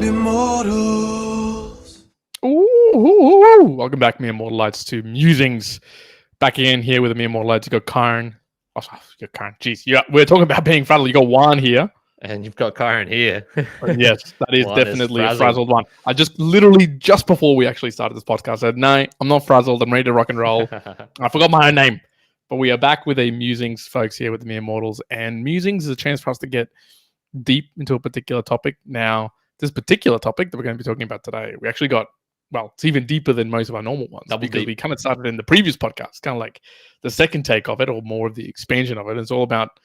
Immortals. Welcome back, mere mortalites, to Musings. Back again here with the mere mortalites. You got Karen. Oh, you got Karen. Jeez, yeah, we're talking about being frazzled. You got Juan here. And you've got Karen here. Yes, that is Juan definitely is a frazzled one. I just before we actually started this podcast, said, no, I'm not frazzled. I'm ready to rock and roll. I forgot my own name. But we are back with a Musings, folks, here with the mere mortals. And Musings is a chance for us to get deep into a particular topic. Now, this particular topic that we're going to be talking about today, we actually got, well, it's even deeper than most of our normal ones because we kind of started in the previous podcast, kind of like the second take of it or more of the expansion of it. It's all about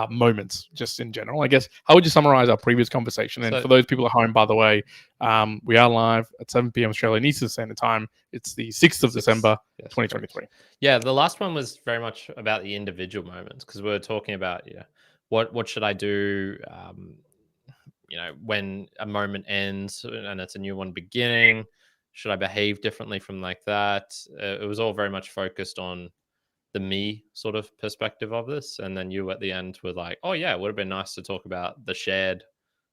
moments just in general. I guess, how would you summarize our previous conversation? And for those people at home, by the way, we are live at 7 p.m. Australian Eastern Standard Time. It's the 6th of December, 2023. Yeah, the last one was very much about the individual moments because we were talking about, what should I do, when a moment ends and it's a new one beginning? Should I behave differently from like that? It was all very much focused on the me sort of perspective of this. And then you at the end were like, oh yeah, it would have been nice to talk about the shared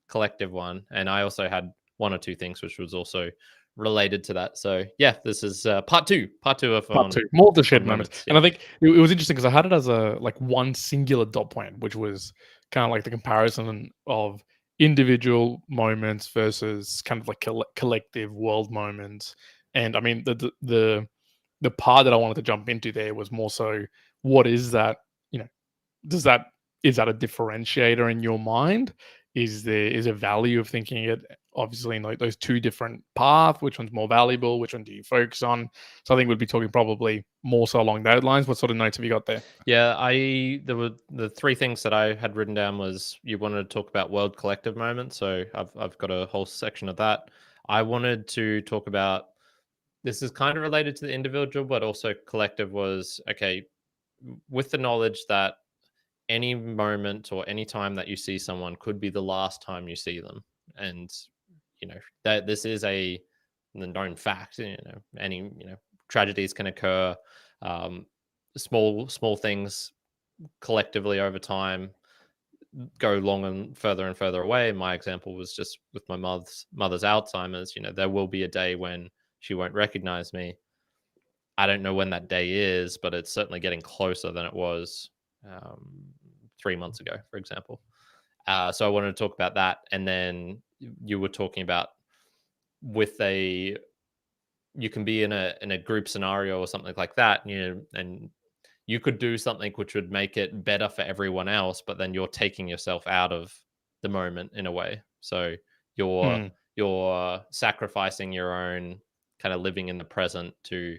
collective one. And I also had one or two things which was also related to that. So yeah, this is part two of more of the shared moments. Yeah. And I think it was interesting because I had it as a one singular dot point, which was kind of like the comparison of individual moments versus kind of like collective world moments. And I mean, the part that I wanted to jump into there was more so, what is that? Is that a differentiator in your mind? Is a value of thinking it obviously in like those two different paths? Which one's more valuable? Which one do you focus on? So I think we'd be talking probably more so along those lines. What sort of notes have you got there? Yeah, there were the three things that I had written down was you wanted to talk about world collective moments. So I've got a whole section of that. I wanted to talk about, this is kind of related to the individual, but also collective was, okay, with the knowledge that any moment or any time that you see someone could be the last time you see them. And, that this is the known fact, any, tragedies can occur, small things collectively over time go long and further away. My example was just with my mother's Alzheimer's. There will be a day when she won't recognize me. I don't know when that day is, but it's certainly getting closer than it was 3 months ago, for example. So I wanted to talk about that. And then you were talking about you can be in a group scenario or something like that, and you could do something which would make it better for everyone else, but then you're taking yourself out of the moment in a way. So you're sacrificing your own kind of living in the present to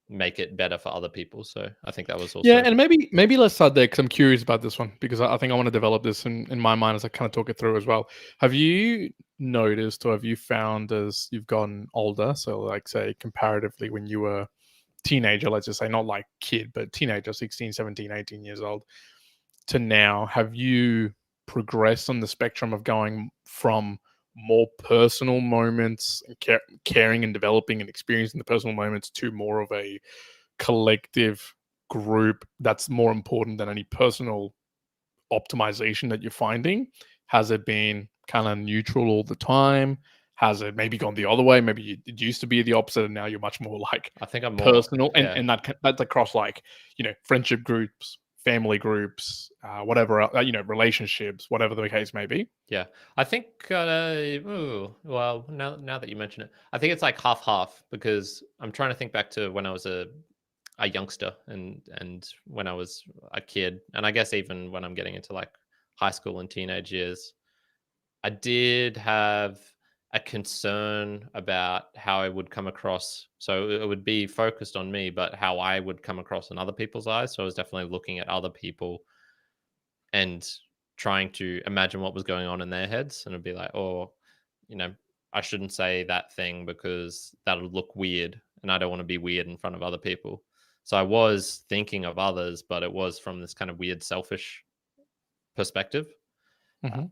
make it better for other people. So I think that was also... Yeah, and maybe let's start there because I'm curious about this one, because I think I want to develop this in my mind as I kind of talk it through as well. Have you noticed, or have you found as you've gotten older, so like say comparatively when you were teenager, let's just say, not like kid, but teenager, 16, 17, 18 years old, to now, have you progressed on the spectrum of going from more personal moments and caring and developing and experiencing the personal moments to more of a collective group that's more important than any personal optimization that you're finding? Has it been kind of neutral all the time? Has it maybe gone the other way? Maybe it used to be the opposite, and now you're much more like, I think I'm personal, and that's across like, friendship groups, family groups, whatever, relationships, whatever the case may be. Yeah, I think. Well, now that you mention it, I think it's like half, because I'm trying to think back to when I was a youngster and when I was a kid, and I guess even when I'm getting into like high school and teenage years, I did have a concern about how I would come across. So it would be focused on me, but how I would come across in other people's eyes. So I was definitely looking at other people and trying to imagine what was going on in their heads. And it'd be like, oh, I shouldn't say that thing because that'll look weird. And I don't want to be weird in front of other people. So I was thinking of others, but it was from this kind of weird, selfish perspective.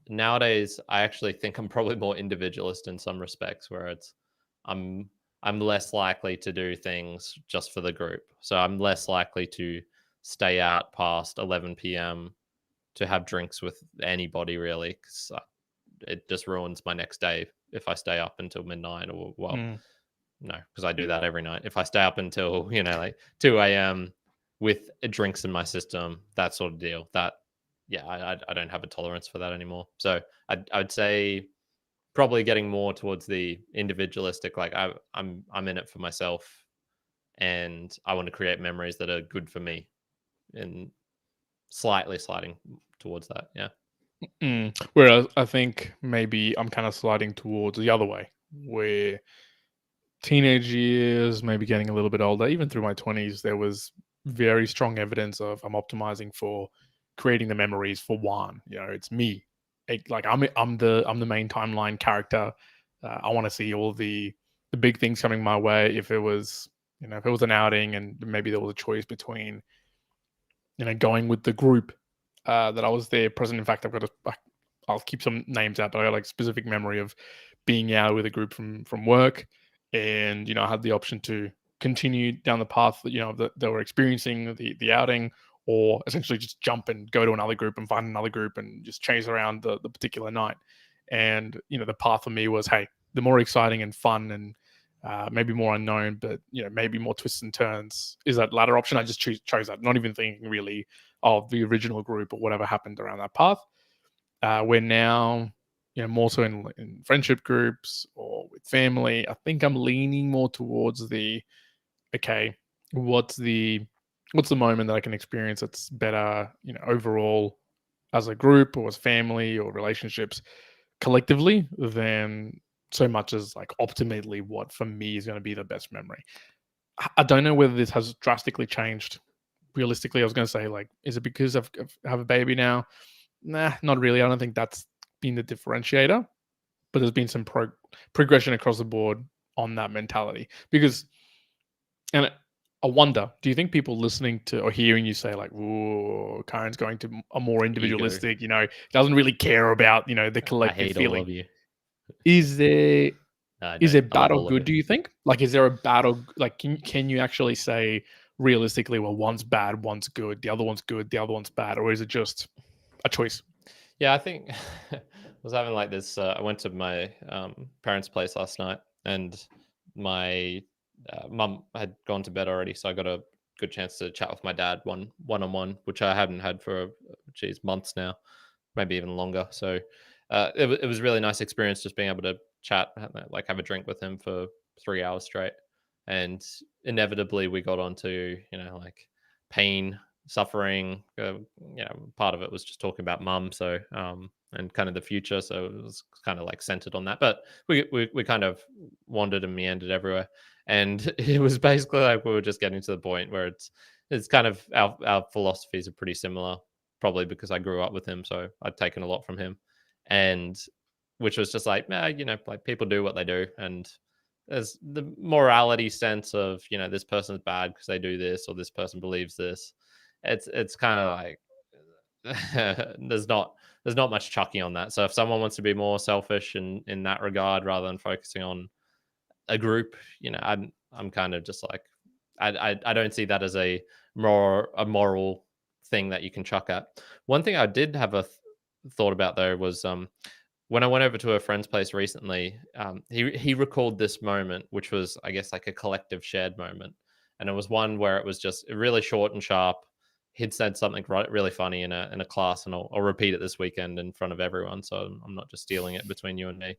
Nowadays, I actually think I'm probably more individualist in some respects, where I'm less likely to do things just for the group. So I'm less likely to stay out past 11 p.m. to have drinks with anybody, really, because it just ruins my next day if I stay up until midnight, or Mm. no, because I do that every night. If I stay up until like 2 a.m. with drinks in my system, that sort of deal, that yeah, I don't have a tolerance for that anymore. So I'd say probably getting more towards the individualistic. Like I'm in it for myself, and I want to create memories that are good for me, and slightly sliding towards that. Yeah. Whereas I think maybe I'm kind of sliding towards the other way, where teenage years, maybe getting a little bit older, even through my 20s, there was very strong evidence of I'm optimizing for creating the memories for Juan. It's me. Like I'm the main timeline character. I want to see all the big things coming my way. If it was an outing and maybe there was a choice between going with the group that I was there present. In fact, I'll keep some names out, but I got like specific memory of being out with a group from work, and I had the option to continue down the path that they were experiencing the outing, or essentially just jump and go to another group and find another group and just chase around the particular night. And the path for me was, hey, the more exciting and fun and maybe more unknown, but maybe more twists and turns is that latter option. I just chose that, not even thinking really of the original group or whatever happened around that path. We're now, more so in friendship groups or with family. I think I'm leaning more towards the okay, what's the moment that I can experience that's better, overall as a group or as family or relationships collectively than so much as like optimally what for me is going to be the best memory. I don't know whether this has drastically changed. Realistically, I was going to say, like, is it because I've have a baby now? Nah, not really. I don't think that's been the differentiator, but there's been some progression across the board on that mentality. Because, and I wonder, do you think people listening to or hearing you say like, "Ooh, Karen's going to a more Ego. individualistic," doesn't really care about the I collective hate all feeling? of you. Is there No, I is don't. it I love bad or all of good? you. Do you think? Like, is there a bad or like? Can you actually say realistically, well, one's bad, one's good, the other one's good, the other one's bad, or is it just a choice? Yeah, I think I was having like this. I went to my parents' place last night, and my mum had gone to bed already, so I got a good chance to chat with my dad one on one, which I hadn't had for geez months now, maybe even longer. So it was really nice experience just being able to chat, like have a drink with him for 3 hours straight, and inevitably we got onto like pain, suffering. Part of it was just talking about mum, so and kind of the future. So it was kind of like centered on that, but we kind of wandered and meandered everywhere, and it was basically like we were just getting to the point where it's kind of our philosophies are pretty similar, probably because I grew up with him, so I'd taken a lot from him, and which was just like, like people do what they do, and there's the morality sense of this person's bad because they do this, or this person believes this. It's kind of like there's not much chucking on that. So if someone wants to be more selfish in that regard rather than focusing on a group, I'm kind of just like I don't see that as a moral thing that you can chuck at. One thing I did have a thought about though was when I went over to a friend's place recently, he recalled this moment, which was, I guess, like a collective shared moment, and it was one where it was just really short and sharp. He'd said something really funny in a class, and I'll repeat it this weekend in front of everyone, so I'm not just stealing it between you and me.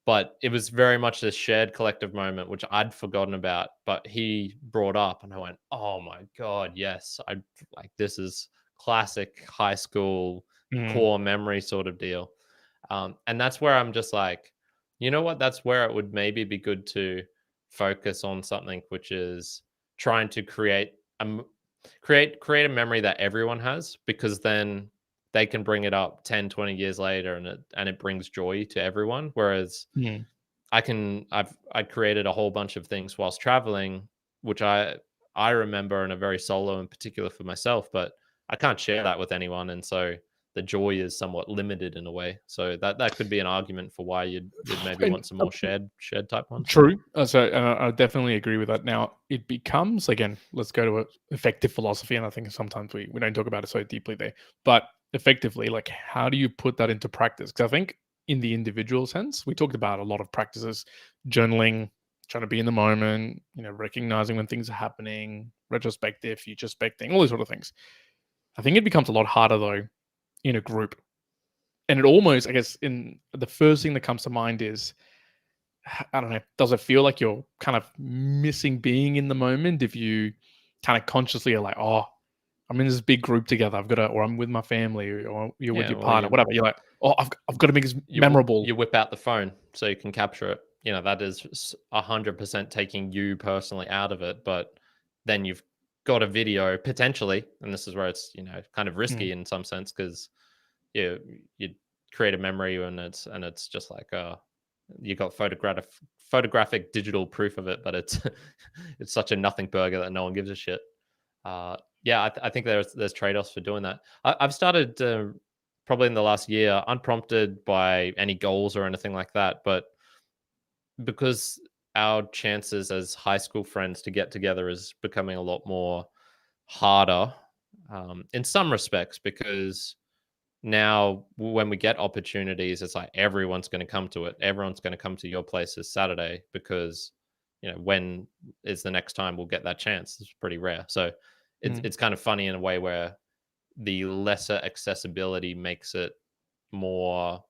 But it was very much this shared collective moment, which I'd forgotten about, but he brought up, and I went, "Oh my god, yes! I like this is classic high school Mm, core memory sort of deal." And that's where I'm just like, you know what? That's where it would maybe be good to focus on something which is trying to create a memory that everyone has, because then they can bring it up 10, 20 years later, and it brings joy to everyone. Whereas mm. I created a whole bunch of things whilst traveling, which I remember in a very solo and particular for myself, but I can't share that with anyone, and so the joy is somewhat limited in a way. So that could be an argument for why you'd maybe And want some more shared type ones. true. So I definitely agree with that. Now it becomes, again, let's go to effective philosophy, and I think sometimes we don't talk about it so deeply there, but effectively, like, how do you put that into practice? Because I think in the individual sense. We talked about a lot of practices, journaling, trying to be in the moment, recognizing when things are happening, retrospective, futurespecting, all these sort of things. I think it becomes a lot harder though in a group. And it almost, I guess, in the first thing that comes to mind is, I don't know, does it feel like you're kind of missing being in the moment if you kind of consciously are like, oh, I'm in this big group together. Or I'm with my family, or you're with Yeah, your or partner, whatever. You're like, oh, I've got to make this you memorable. you whip out the phone so you can capture it. That is 100% taking you personally out of it. But then you've got a video potentially, and this is where it's kind of Mm, risky in some sense because you create a memory and it's just like you got photographic digital proof of it, but it's it's such a nothing burger that no one gives a shit. Yeah, I think there's trade-offs for doing that. I've started probably in the last year, unprompted by any goals or anything like that, but because our chances as high school friends to get together is becoming a lot more harder in some respects because now when we get opportunities, it's like everyone's going to come to it. Everyone's going to come to your place this Saturday because when is the next time we'll get that chance? It's pretty rare. So mm. it's kind of funny in a way where the lesser accessibility makes it more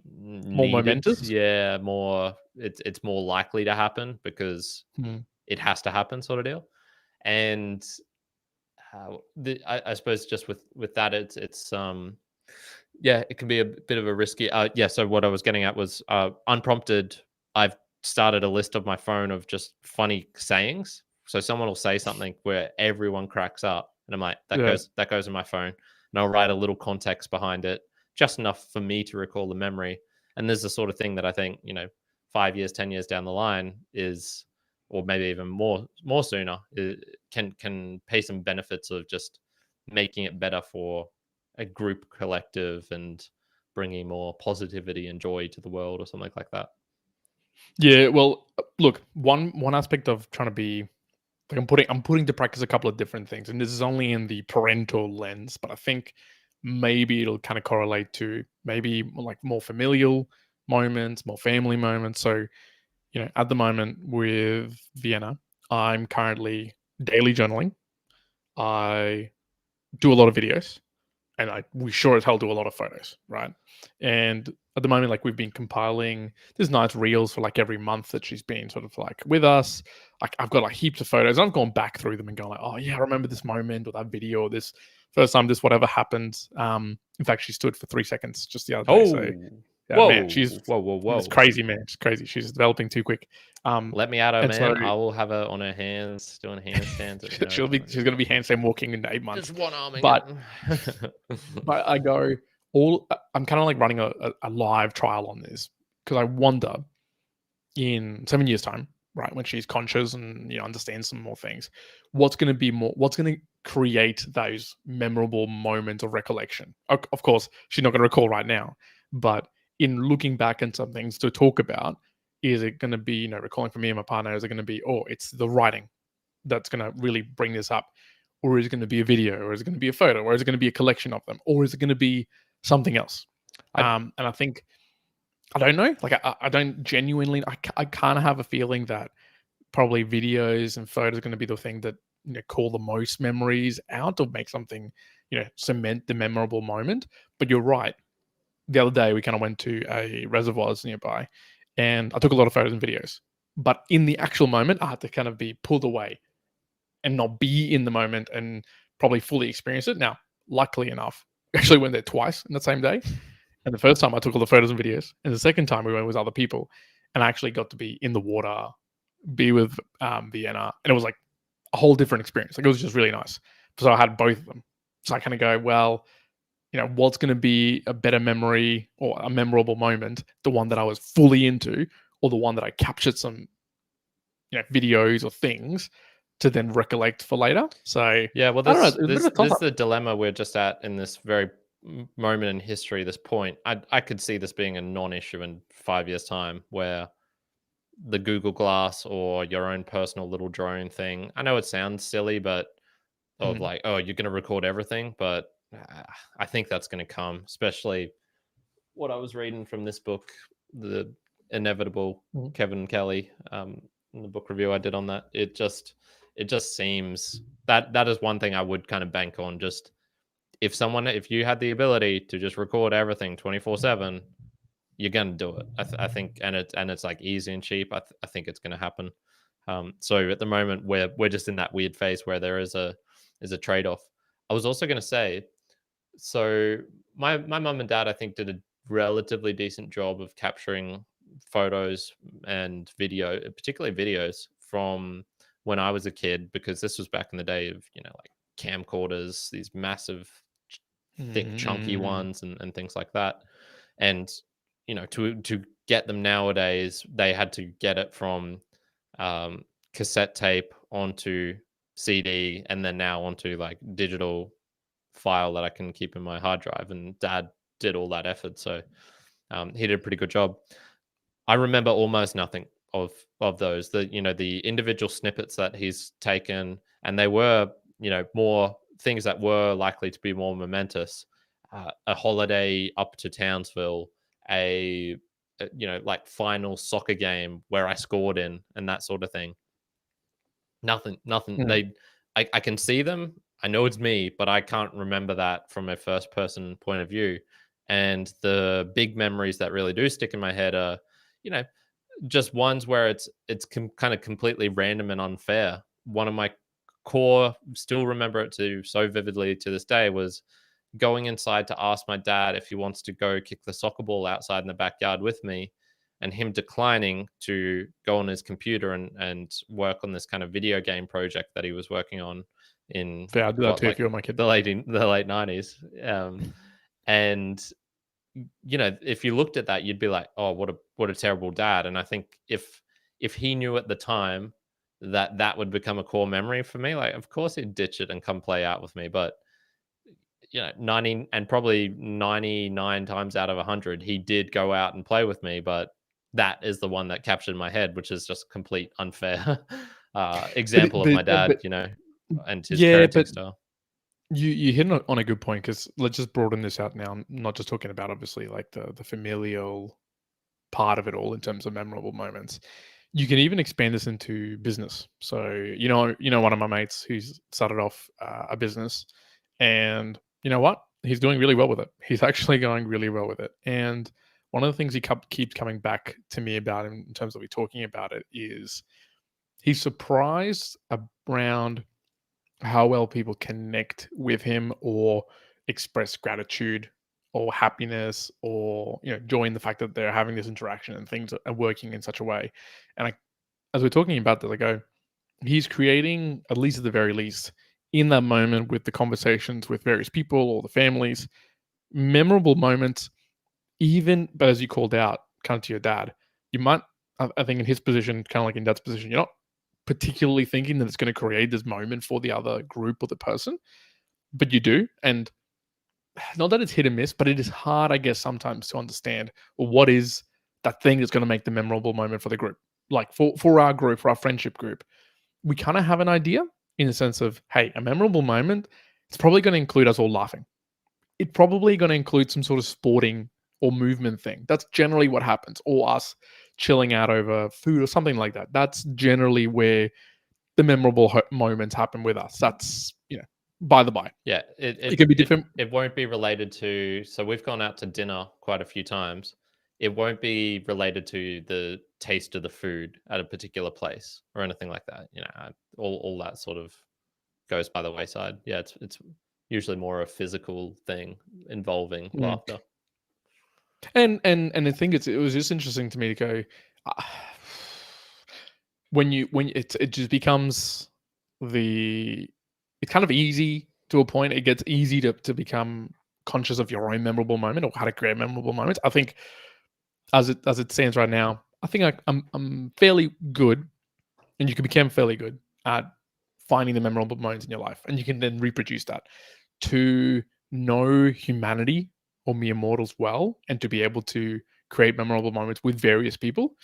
More needed. momentous. Yeah, more it's more likely to happen because Mm. it has to happen, sort of deal. And I suppose just with that, it's yeah, it can be a bit of a risky. Yeah. So what I was getting at was unprompted. I've started a list of my phone of just funny sayings. So someone will say something where everyone cracks up, and I'm like, Yeah. that goes in my phone, and I'll write a little context behind it, just enough for me to recall the memory. And there's the sort of thing that I think 5 years, 10 years down the line is, or maybe even more sooner, can pay some benefits of just making it better for a group collective and bringing more positivity and joy to the world or something like that. Yeah. Well, look, one aspect of trying to be like I'm putting to practice a couple of different things, and this is only in the parental lens, but I think maybe it'll kind of correlate to maybe like more familial moments, more family moments. So, at the moment with Vienna, I'm currently daily journaling. I do a lot of videos, and we sure as hell do a lot of photos, right? And at the moment, like we've been compiling these nice reels for like every month that she's been sort of like with us. Like I've got like heaps of photos. I've gone back through them and gone like, oh yeah, I remember this moment or that video or this first time this whatever happened. In fact, she stood for 3 seconds just the other day. So Oh, yeah, man, whoa, whoa, whoa, it's whoa. crazy, man. It's crazy. She's developing too quick. Let me at her, And so man. I will have her on her hands doing handstands. she's gonna be handstand walking in 8 months. Just one arming But it. But I go I'm kind of like running a live trial on this because I wonder in 7 years' time, right, when she's conscious and understands some more things, what's going to create those memorable moments of recollection. Of course, she's not going to recall right now, but in looking back at some things to talk about, is it going to be recalling for me and my partner? Is it going to be it's the writing that's going to really bring this up? Or is it going to be a video? Or is it going to be a photo? Or is it going to be a collection of them? Or is it going to be something else? I And I think, I don't know. Like, I don't genuinely, I kind of have a feeling that probably videos and photos are going to be the thing that, call the most memories out or make something, cement the memorable moment. But you're right. The other day, we kind of went to a reservoirs nearby and I took a lot of photos and videos. But in the actual moment, I had to kind of be pulled away and not be in the moment and probably fully experience it. Now, luckily enough, we actually went there twice in the same day. And the first time I took all the photos and videos, and the second time we went with other people, and I actually got to be in the water, be with Vienna, and it was like a whole different experience. Like it was just really nice. So I had both of them. So I kind of go, well, what's going to be a better memory or a memorable moment? The one that I was fully into, or the one that I captured some, videos or things to then recollect for later. So Yeah, well, I don't know. It's a bit of a toss this up. the dilemma we're just at in this very moment in history. This point, I could see this being a non-issue in 5 years' time, where the Google Glass or your own personal little drone thing. I know it sounds silly, but of Mm, like, oh, you're going to record everything, but I think that's going to come, especially what I was reading from this book, the inevitable Kevin Kelly, in the book review I did on that, it just seems that is one thing I would kind of bank on. Just if you had the ability to just record everything 24/7, you're gonna do it. I think, and it's like easy and cheap. I think it's gonna happen. So at the moment we're just in that weird phase where there is a trade off. I was also gonna say, so my mum and dad, I think, did a relatively decent job of capturing photos and video, particularly videos from when I was a kid, because this was back in the day of, like camcorders, these massive, thick, chunky ones, and things like that. And to get them nowadays, they had to get it from cassette tape onto CD, and then now onto like digital file that I can keep in my hard drive. And Dad did all that effort, so he did a pretty good job. I remember almost nothing of those. The individual snippets that he's taken, and they were more things that were likely to be more momentous. A holiday up to Townsville, like final soccer game where I scored in, and that sort of thing. Nothing. I can see them. I know it's me, but I can't remember that from a first person point of view. And the big memories that really do stick in my head are, just ones where it's kind of completely random and unfair. One of my core, still remember it so vividly to this day, was going inside to ask my dad if he wants to go kick the soccer ball outside in the backyard with me, and him declining to go on his computer and work on this kind of video game project that he was working on in Yeah, I'd do that too if you were my kid. the late 90s. And if you looked at that, you'd be like, oh, what a terrible dad. And I think if he knew at the time that would become a core memory for me, like, of course he'd ditch it and come play out with me. But 90 and probably 99 times out of 100, he did go out and play with me. But that is the one that captured my head, which is just complete unfair example of my dad, and his parenting style. You hit on a good point, because let's just broaden this out now. I'm not just talking about, obviously, like the familial part of it all in terms of memorable moments. You can even expand this into business. So one of my mates who's started off a business, and you know what? He's doing really well with it. He's actually going really well with it. And one of the things he keeps coming back to me about in terms of we talking about it is he's surprised around how well people connect with him or express gratitude or happiness or joy in the fact that they're having this interaction and things are working in such a way. And as we're talking about this, I go, he's creating, at least at the very least, in that moment with the conversations with various people or the families, memorable moments. But as you called out, kind of to your dad, you might, I think in his position, kind of like in Dad's position, you're not particularly thinking that it's going to create this moment for the other group or the person, but you do. And not that it's hit and miss, but it is hard, I guess, sometimes to understand, well, what is that thing that's going to make the memorable moment for the group. Like for our group, for our friendship group, we kind of have an idea in the sense of, hey, a memorable moment, it's probably going to include us all laughing. It's probably going to include some sort of sporting or movement thing. That's generally what happens. Or us chilling out over food or something like that. That's generally where the memorable moments happen with us. That's, by the by. Yeah. It can be different. It won't be related to, so we've gone out to dinner quite a few times. It won't be related to the taste of the food at a particular place or anything like that. All that sort of goes by the wayside. Yeah, it's usually more a physical thing involving laughter. And I think it was just interesting to me to go, when it just becomes it's kind of easy to a point. It gets easy to become conscious of your own memorable moment or how to create memorable moments. I think as it stands right now, I think I'm fairly good, and you can become fairly good at finding the memorable moments in your life, and you can then reproduce that to know humanity or mere mortals well, and to be able to create memorable moments with various people.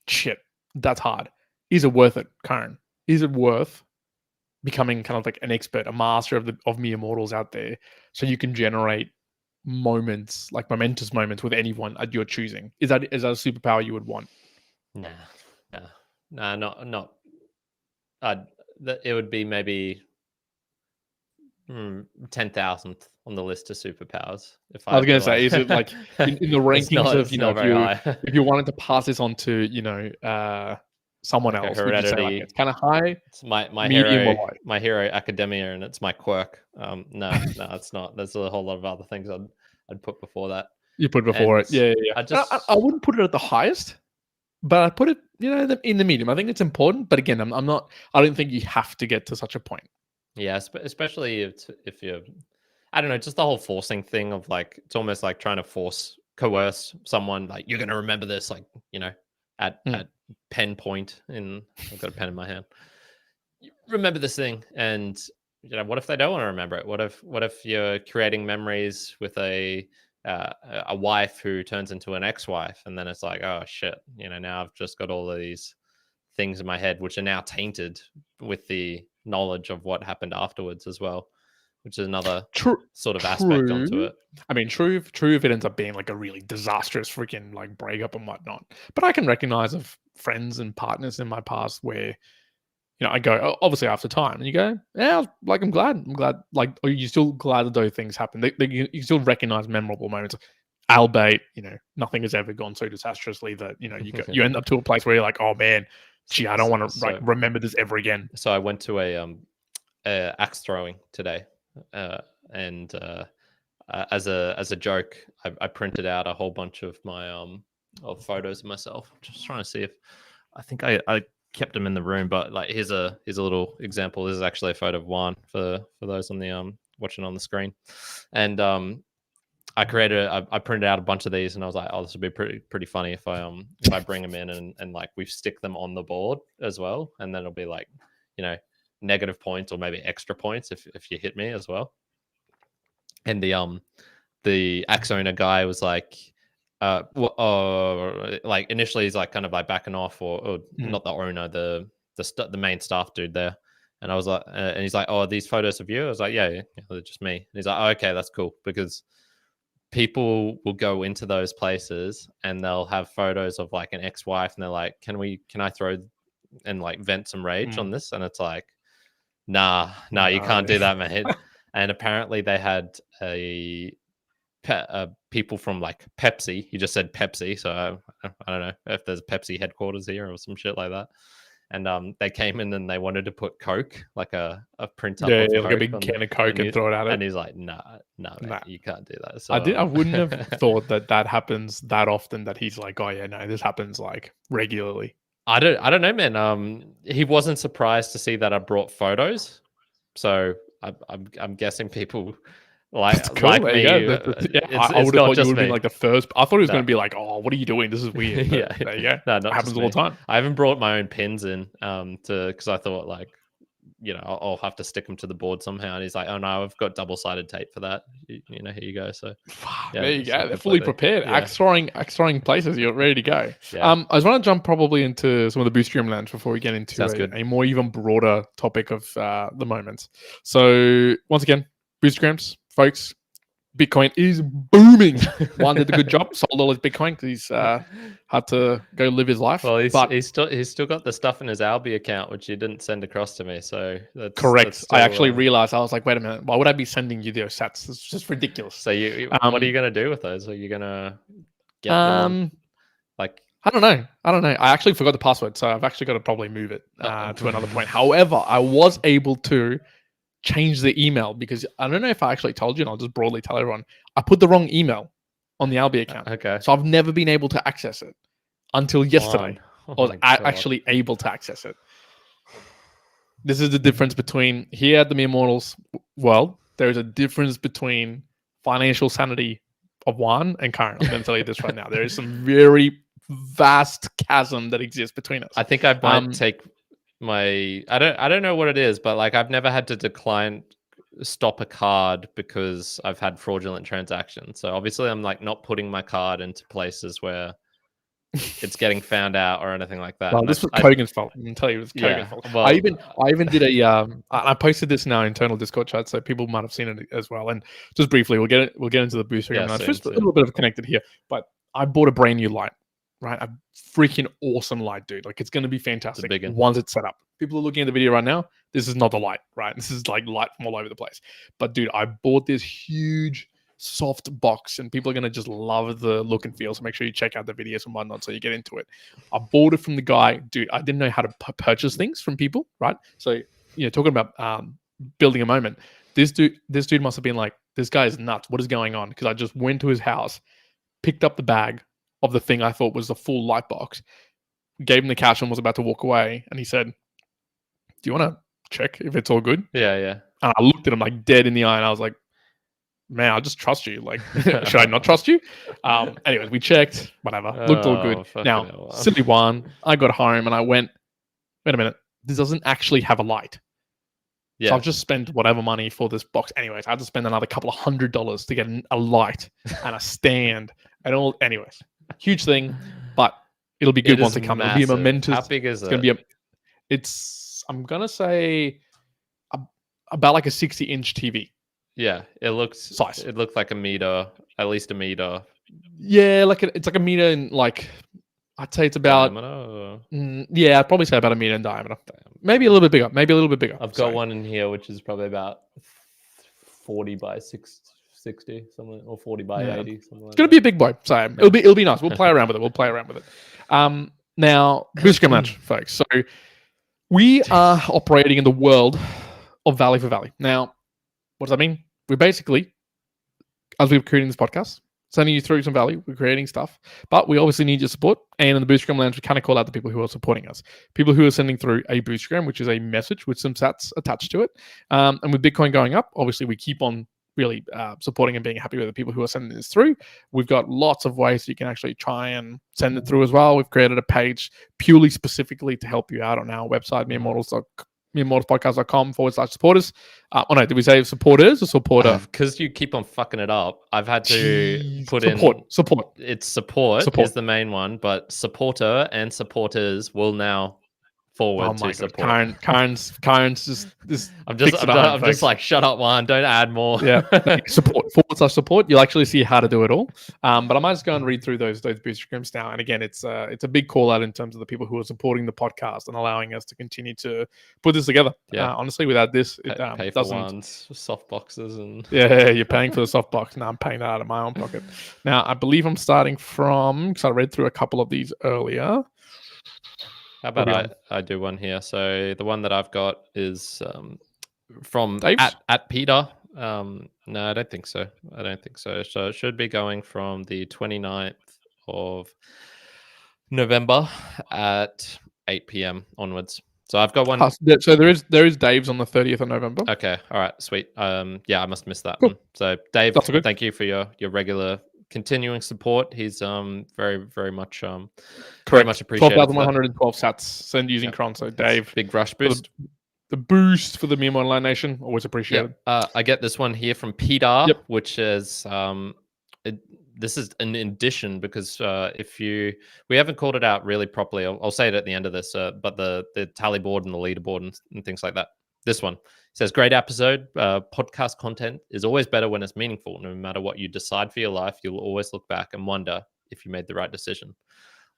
Shit, that's hard. Is it worth it, Karen? Is it worth becoming kind of like an expert, a master of mere mortals out there, so you can generate moments, like momentous moments with anyone at your choosing? Is that a superpower you would want? Nah, not. It would be maybe 10,000th on the list of superpowers. If I I was had going to to say, is it like in the rankings of, it's not very high. if you wanted to pass this on to, someone Like a else, would you say like heredity. it's kind of high, It's my medium, or hero, low? my hero academia, and it's my quirk. No, it's not. There's a whole lot of other things I'd put before that. You put it before And it. Yeah, yeah, yeah. I just I wouldn't put it at the highest, but I put it, in the medium. I think it's important, but again, I'm not. I don't think you have to get to such a point. yeah, especially if you're, I don't know, just the whole forcing thing of like it's almost like trying to coerce someone, like you're gonna remember this, like at pen point in, I've got a pen in my hand. You remember this thing, and what if they don't want to remember it? What if you're creating memories with a wife who turns into an ex-wife, and then it's like, oh shit, now I've just got all of these things in my head which are now tainted with the knowledge of what happened afterwards as well, which is another sort of aspect onto it. I mean, true if it ends up being like a really disastrous freaking like breakup and whatnot. But I can recognize of friends and partners in my past where, I go, obviously after time, and you go, yeah, like I'm glad, like, are you still glad that those things happen? You still recognize memorable moments, albeit, nothing has ever gone so disastrously that, you end up to a place where you're like, oh man, gee, I don't want to remember this ever again. So I went to a axe throwing today, and as a joke, I printed out a whole bunch of my of photos of myself. Just trying to see if I think I kept them in the room, but like here's a little example. This is actually a photo of Juan for those on the watching on the screen, and I printed out a bunch of these, and I was like, oh, this would be pretty funny if I bring them in and like we stick them on the board as well, and then it'll be like negative points or maybe extra points if you hit me as well. And the axe owner guy was like, like initially he's like kind of like backing off, or not the owner, the main staff dude there. And I was like, and he's like, oh, are these photos of you? I was like, yeah, they're just me. And he's like, oh, okay, that's cool, because people will go into those places and they'll have photos of like an ex-wife, and they're like, can I throw and like vent some rage on this? And it's like, nah, you can't do that, man. And apparently they had people from like Pepsi. He just said Pepsi, so I don't know if there's Pepsi headquarters here or some shit like that. And they came in and they wanted to put Coke, like a print up of like Coke, a big can of Coke, and throw it at it. And he's like, nah, you can't do that. So I wouldn't have thought that happens that often, that he's like, oh yeah, no, this happens like regularly. I don't know, man. He wasn't surprised to see that I brought photos, so I'm guessing people like cool. like me. I would have thought you would be like the first. I thought he was going to be like, oh, what are you doing? This is weird. Yeah, there you go. No, it happens all the time. I haven't brought my own pins in because I thought like, I'll have to stick them to the board somehow. And he's like, oh no, I've got double-sided tape for that. Here you go. So there you go. They're fully prepared. Yeah. Axe throwing places. You're ready to go. Yeah. I just want to jump probably into some of the Boostagram Lounge before we get into a more even broader topic of the moment. So once again, Boostagrams, folks, Bitcoin is booming. Juan did a good job, sold all his Bitcoin because he's had to go live his life. Well, he's still got the stuff in his Albi account, which he didn't send across to me. So that's correct. That's still, I actually realized, I was like, wait a minute, why would I be sending you those sats? It's just ridiculous. So what are you going to do with those? Are you going to get them on, like? I don't know. I actually forgot the password, so I've actually got to probably move it to another point. However, I was able to change the email, because I don't know if I actually told you, and I'll just broadly tell everyone, I put the wrong email on the Albi account. Okay. So I've never been able to access it until yesterday. I was actually able to access it. This is the difference between here at the Mere Mortals world. There is a difference between financial sanity of Juan and Karen. I'm going to tell you this right now. There is some very vast chasm that exists between us. I think I might take my I don't know what it is, but like I've never had to stop a card because I've had fraudulent transactions. So obviously I'm like not putting my card into places where it's getting found out or anything like that. Well, And this was Kogan's fault. I can tell you, it was Kogan's fault. well, I even did a I posted this in our internal Discord chat, so people might have seen it as well. And just briefly, we'll get into the Boostagram Lounge. Just a little bit of connected here, but I bought a brand new light, right? A freaking awesome light, dude. Like, it's going to be fantastic once it's set up. People are looking at the video right now. This is not the light, right? This is like light from all over the place. But dude, I bought this huge soft box, and people are going to just love the look and feel. So make sure you check out the videos and whatnot so you get into it. I bought it from the guy, dude. I didn't know how to purchase things from people, right? So, talking about building a moment, this dude must have been like, this guy is nuts. What is going on? Because I just went to his house, picked up the bag of the thing I thought was the full light box, gave him the cash, and was about to walk away. And he said, "Do you want to check if it's all good?" Yeah. And I looked at him like dead in the eye, and I was like, "Man, I just trust you. Like, should I not trust you?" Anyways, we checked, whatever. Looked all good. Now, silly one, I got home and I went, wait a minute, this doesn't actually have a light. Yeah. So I've just spent whatever money for this box. Anyways, I had to spend another couple of $100 to get a light and a stand and all. Anyways, huge thing, but it'll be good once it comes. It'll be a momentous. How big is it? It's gonna be I'm gonna say about like a 60-inch TV. Yeah, it looks size. It looked like a meter, at least a meter. Yeah, it's like a meter in, like, I'd say it's about yeah, I'd probably say about a meter in diameter. Maybe a little bit bigger. I've got one in here which is probably about 40 by 60 something, or 40 by 80 something. Like it's gonna be a big boy, so it'll be nice. We'll play around with it. Now, Boostagram Lounge, folks. So we are operating in the world of Value for Value. Now, what does that mean? We're basically, as we're creating this podcast, sending you through some value. We're creating stuff, but we obviously need your support. And in the Boostagram Lounge, we kind of call out the people who are supporting us. People who are sending through a Boostagram, which is a message with some sats attached to it. And with Bitcoin going up, obviously we keep on really supporting and being happy with the people who are sending this through. We've got lots of ways you can actually try and send it through as well. We've created a page purely specifically to help you out on our website, mereimmortals.com/supporters. Oh no, did we say supporters or supporter? Because you keep on fucking it up, I've had to put support. It's support is the main one, but supporter and supporters will now forward to support. Karen's just I'm just like, shut up, Juan, don't add more. Yeah. support. You'll actually see how to do it all. But I might just go and read through those Boostagrams now. And again, it's a big call out in terms of the people who are supporting the podcast and allowing us to continue to put this together. Yeah. Honestly, without this, it pay for ones, soft boxes, and you're paying for the soft box. Now I'm paying that out of my own pocket. Now I believe I'm starting from, because I read through a couple of these earlier. How about I do one here? So the one that I've got is from Dave's? at Petar. No, I don't think so. So it should be going from the 29th of November at 8 p.m. onwards. So I've got one. So there is Dave's on the 30th of November. Okay, all right, sweet. Yeah, I must miss that one. So Dave, thank you for your regular continuing support. He's very much very much appreciated. 12,112 sats send using Cron. So Dave, big rush boost. The boost for the Meme Online Nation, always appreciated. I get this one here from Petar, which is this is an addition because we haven't called it out really properly. I'll say it at the end of this, but the tally board and the leaderboard and things like that. This one says, great episode. Podcast content is always better when it's meaningful. No matter what you decide for your life, you'll always look back and wonder if you made the right decision.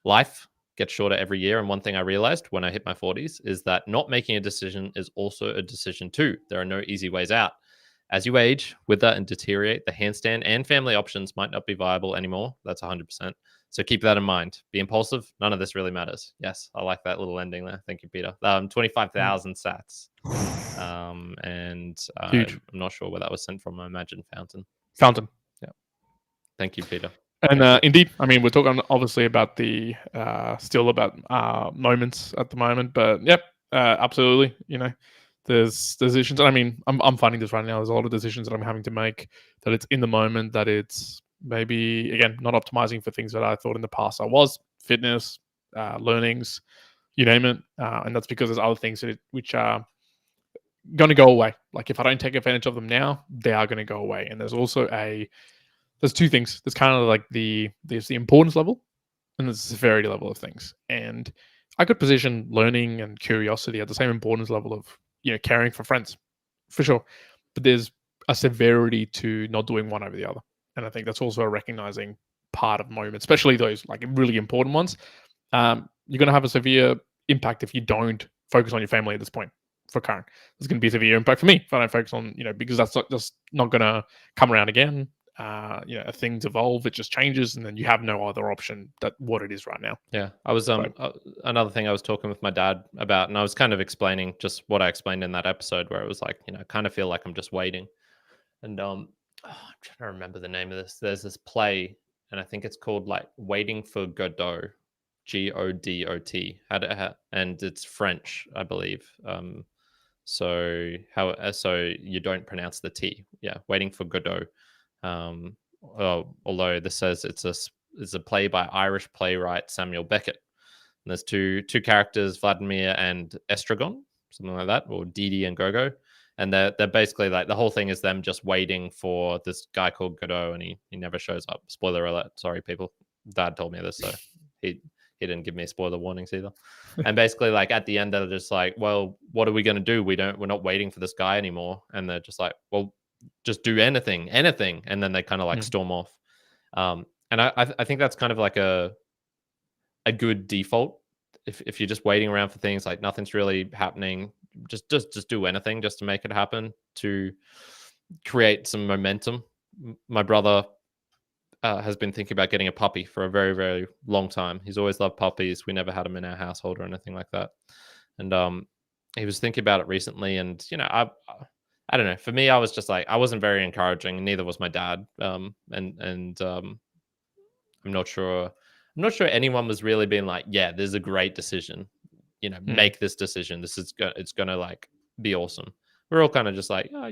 Life gets shorter every year. And one thing I realized when I hit my 40s is that not making a decision is also a decision too. There are no easy ways out. As you age, wither and deteriorate, the handstand and family options might not be viable anymore. That's 100%. So keep that in mind. Be impulsive. None of this really matters. Yes, I like that little ending there. Thank you, Peter. 25,000 sats. And huge. I'm not sure where that was sent from. I imagine Fountain. Yeah. Thank you, Peter. And indeed, I mean, we're talking obviously about the still about moments at the moment, but yep, absolutely. There's decisions. And I mean, I'm finding this right now. There's a lot of decisions that I'm having to make that it's in the moment, that it's maybe, again, not optimizing for things that I thought in the past I was. Fitness, learnings, you name it. And that's because there's other things which are going to go away. Like if I don't take advantage of them now, they are going to go away. And there's also there's two things. There's kind of like there's the importance level, and there's a severity level of things. And I could position learning and curiosity at the same importance level of caring for friends, for sure. But there's a severity to not doing one over the other, and I think that's also a recognizing part of moment, especially those like really important ones. You're going to have a severe impact if you don't focus on your family at this point. For Karen, there's going to be a severe impact for me if I don't focus on because that's just not going to come around again. Things evolve, it just changes, and then you have no other option that what it is right now. Yeah, I was another thing I was talking with my dad about, and I was kind of explaining just what I explained in that episode, where it was like, I kind of feel like I'm just waiting, and I'm trying to remember the name of this. There's this play, and I think it's called like Waiting for Godot, Godot, and it's French, I believe. So you don't pronounce the T. Yeah, Waiting for Godot. Although this says it's a play by Irish playwright Samuel Beckett. And there's two characters, Vladimir and Estragon, something like that, or Didi and Gogo. And they're basically like the whole thing is them just waiting for this guy called Godot, and he never shows up. Spoiler alert. Sorry, people. Dad told me this, so he didn't give me spoiler warnings either. And basically, like at the end, they're just like, well, what are we going to do? We're not waiting for this guy anymore. And they're just like, well, just do anything. And then they kind of like storm off. And I think that's kind of like a good default. If you're just waiting around for things, like nothing's really happening, just do anything just to make it happen, to create some momentum. My brother has been thinking about getting a puppy for a very, very long time. He's always loved puppies. We never had them in our household or anything like that. And he was thinking about it recently, and I don't know. For me, I was just like, I wasn't very encouraging. Neither was my dad. I'm not sure. I'm not sure anyone was really being like, yeah, this is a great decision. Make this decision. It's gonna like be awesome. We're all kind of just like, oh,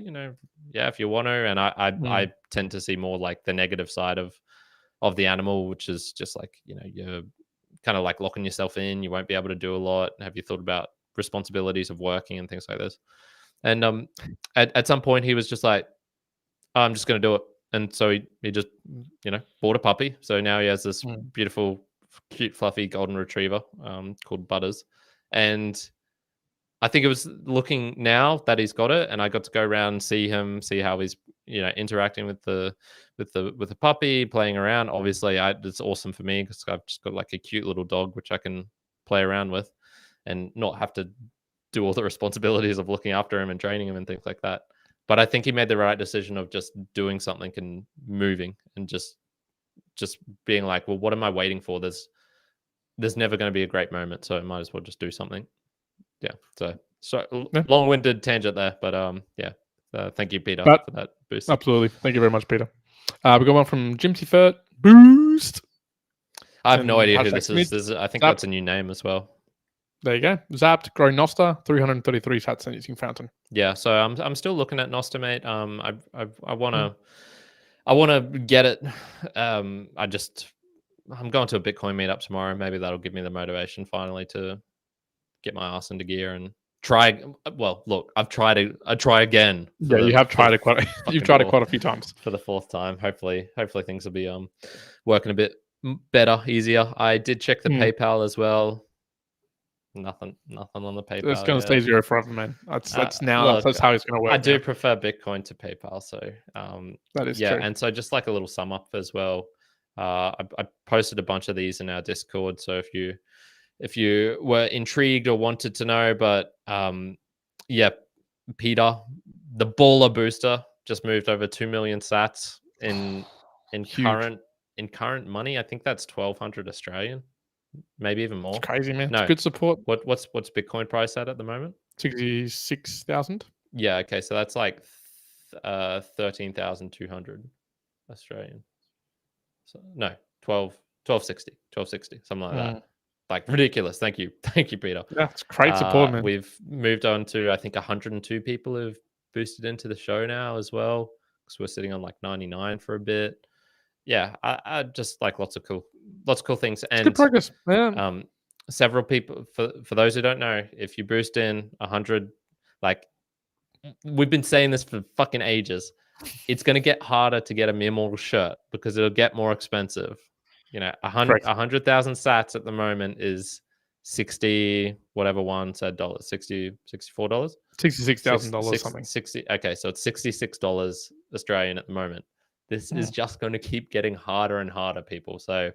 yeah, if you want to. And I tend to see more like the negative side of the animal, which is just like, you're kind of like locking yourself in. You won't be able to do a lot. Have you thought about responsibilities of working and things like this? And at some point he was just like, oh, I'm just going to do it. And so he just, bought a puppy. So now he has this beautiful, cute, fluffy golden retriever called Butters. And I think it was looking now that he's got it, and I got to go around and see how he's, interacting with the puppy, playing around. Obviously, it's awesome for me because I've just got like a cute little dog which I can play around with, and not have to do all the responsibilities of looking after him and training him and things like that. But I think he made the right decision of just doing something and moving, and just being like, well, what am I waiting for? There's never going to be a great moment, so I might as well just do something. Yeah. So long-winded tangent there, but yeah. Thank you, Peter, for that boost. Absolutely. Thank you very much, Peter. We got one from Jimsiefert Boost. I have no idea who this is. I think that's a new name as well. There you go. Zapped, Grow Nosta, 333 sats using Fountain. Yeah, so I'm still looking at Nosta, mate. I wanna get it. I'm going to a Bitcoin meetup tomorrow. Maybe that'll give me the motivation finally to get my ass into gear and try. Well, look, I try again. You have tried it quite. You've tried it quite a few times for the fourth time. Hopefully things will be working a bit better, easier. I did check the PayPal as well. Nothing on the PayPal. It's going to stay zero forever, man. That's how it's going to work. I do prefer Bitcoin to PayPal, so that is true. And so just like a little sum up as well. I posted a bunch of these in our Discord, so if you were intrigued or wanted to know, but Peter, the baller booster, just moved over 2 million sats in current money. I think that's 1,200 Australian. Maybe even more. It's crazy, man. No, it's good support. What's Bitcoin price at the moment? 66,000. Yeah. Okay. So that's like 13,200 Australian. So no, 1260, something like that. Like ridiculous. Thank you, Peter. That's great support, man. We've moved on to I think 102 people who've boosted into the show now as well, because we're sitting on like 99 for a bit. Yeah, I just like lots of cool things, and good progress. Yeah. Several people, for those who don't know, if you boost in 100, like we've been saying this for fucking ages, it's going to get harder to get a Mirmortal shirt because it'll get more expensive. You know, Correct. 100,000 sats at the moment is 60 whatever one said dollars, $64. $66,000 something. 60. Okay, so it's $66 Australian at the moment. This is just going to keep getting harder and harder, people. So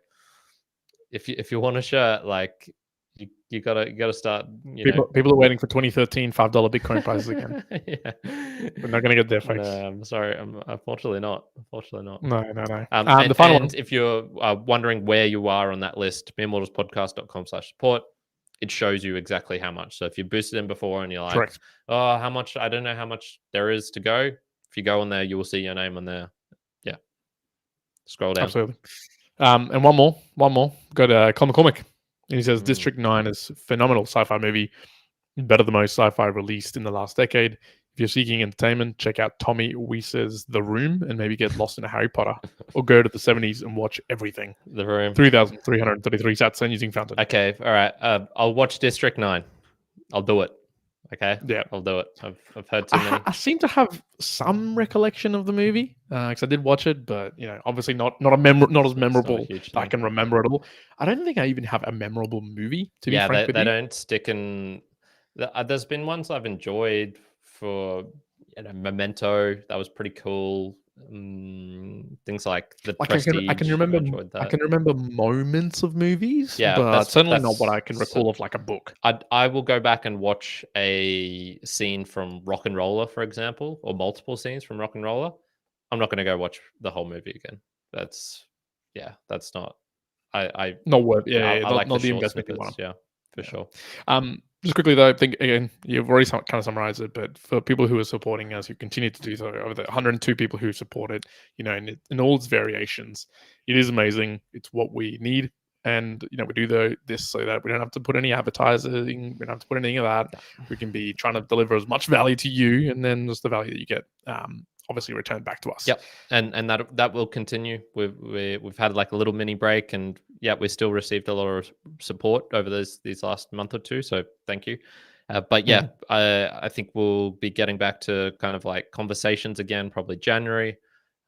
if you want a shirt, like you gotta start. People are waiting for 2013 $5 Bitcoin prices again. Yeah. We're not going to get there, folks. No, I'm sorry. Unfortunately not. Unfortunately not. No. And, the final one. If you're wondering where you are on that list, mereimmortalspodcast.com/support, it shows you exactly how much. So if you boosted in before and you're like, Correct. oh, how much? I don't know how much there is to go. If you go on there, you will see your name on there. Yeah. Scroll down. Absolutely. And one more. Go to Cole McCormick. And he says District 9 is a phenomenal sci-fi movie, better than most sci-fi released in the last decade. If you're seeking entertainment, check out Tommy Weiser's The Room and maybe get lost in a Harry Potter, or go to the 70s and watch everything. The Room. 3,333 sats and using Fountain. Okay, all right. I'll watch District 9. I'll do it. Okay. Yeah, I'll do it. I've heard too many. I seem to have some recollection of the movie because I did watch it, but obviously not as memorable that I can remember it all. I don't think I even have a memorable movie. To be frank with you, they don't stick in. There's been ones I've enjoyed for Memento. That was pretty cool. Things like The Prestige. I can remember moments of movies, but that's certainly not what I can recall of like a book. I will go back and watch a scene from Rock and Roller, for example, or multiple scenes from Rock and Roller. I'm not going to go watch the whole movie again. That's not. Not worth. I like not the investment. Yeah, for sure. Just quickly though, I think again you've already kind of summarized it, but for people who are supporting us, who continue to do so, over the 102 people who support it, in all its variations, it is amazing. It's what we need, and we do this so that we don't have to put any advertising, we don't have to put anything of that. We can be trying to deliver as much value to you, and then just the value that you get, obviously returned back to us. Yep, and that will continue. We've had like a little mini break, and we still received a lot of support over these last month or two. So thank you. But I think we'll be getting back to kind of like conversations again, probably January.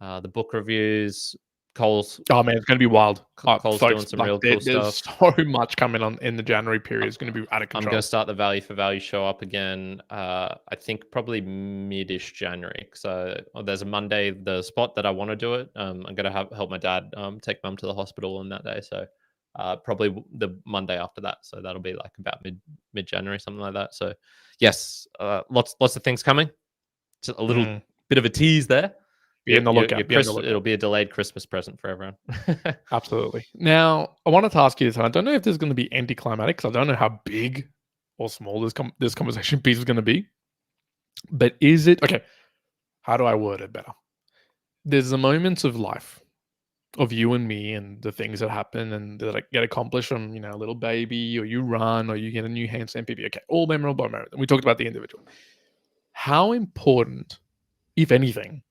The book reviews. Cole's. Oh man, it's going to be wild. Cole's folks, doing some real cool there's stuff. So much coming on in the January period. It's going to be out of control. I'm going to start the Value for Value show up again. I think probably mid-ish January. So there's a Monday, the spot that I want to do it. I'm going to help my dad take mum to the hospital on that day. So probably the Monday after that. So that'll be like about mid-January, something like that. So yes, lots of things coming. Just a little bit of a tease there. It'll be a delayed Christmas present for everyone. Absolutely. Now, I wanted to ask you this, and I don't know if this is going to be anticlimactic, because I don't know how big or small this conversation piece is going to be. But is it okay? How do I word it better? There's the moments of life of you and me, and the things that happen and that get accomplished from a little baby, or you run, or you get a new handstand PB. Okay, all memorable moments. And we talked about the individual. How important, if anything,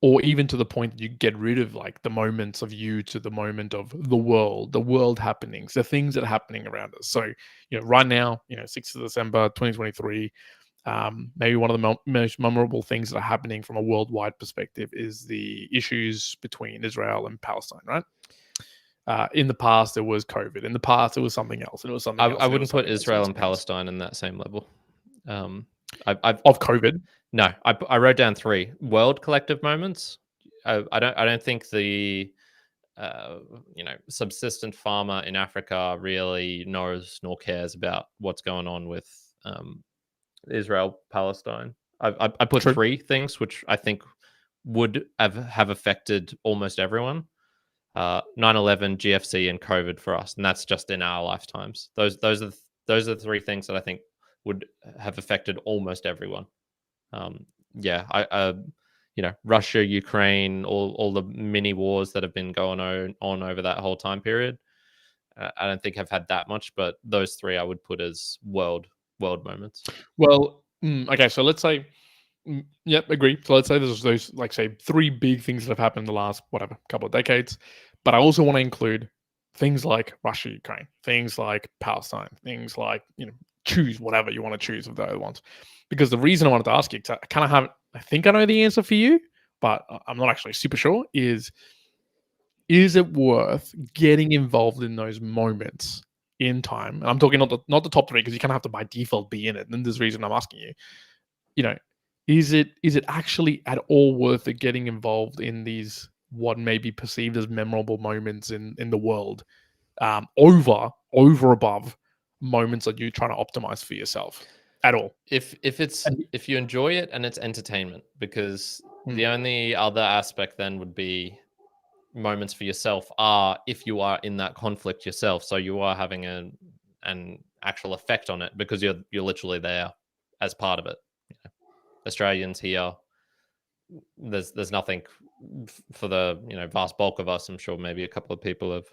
or even to the point that you get rid of like the moments of you to the moment of the world happenings, the things that are happening around us. So, right now, 6th of December, 2023, maybe one of the most memorable things that are happening from a worldwide perspective is the issues between Israel and Palestine, right? In the past, there was COVID. In the past, it was something else. I wouldn't put Israel and Palestine in that same level. Of COVID. No, I wrote down 3 world collective moments. I don't think the subsistent farmer in Africa really knows nor cares about what's going on with Israel Palestine. I put 3 things which I think would have affected almost everyone. 9/11, GFC, and COVID for us, and that's just in our lifetimes. Those are the 3 things that I think would have affected almost everyone. Russia, Ukraine, all the mini wars that have been going on over that whole time period. I don't think have had that much, but those 3 I would put as world moments. Well, okay, so let's say, yep, agree. So let's say there's those, like, say, 3 big things that have happened in the last couple of decades, but I also want to include things like Russia, Ukraine, things like Palestine, things like choose whatever you want to choose of the other ones. Because the reason I wanted to ask you, because I think I know the answer for you, but I'm not actually super sure, is is it worth getting involved in those moments in time? And I'm talking not the top three, because you kind of have to by default be in it. And there's a reason I'm asking you. You know, is it actually at all worth it getting involved in these what may be perceived as memorable moments in the world, over above moments that you're trying to optimize for yourself at all? If you enjoy it and it's entertainment, because the only other aspect then would be moments for yourself are if you are in that conflict yourself, so you are having an actual effect on it because you're literally there as part of it. Australians here, there's nothing for the vast bulk of us. I'm sure maybe a couple of people have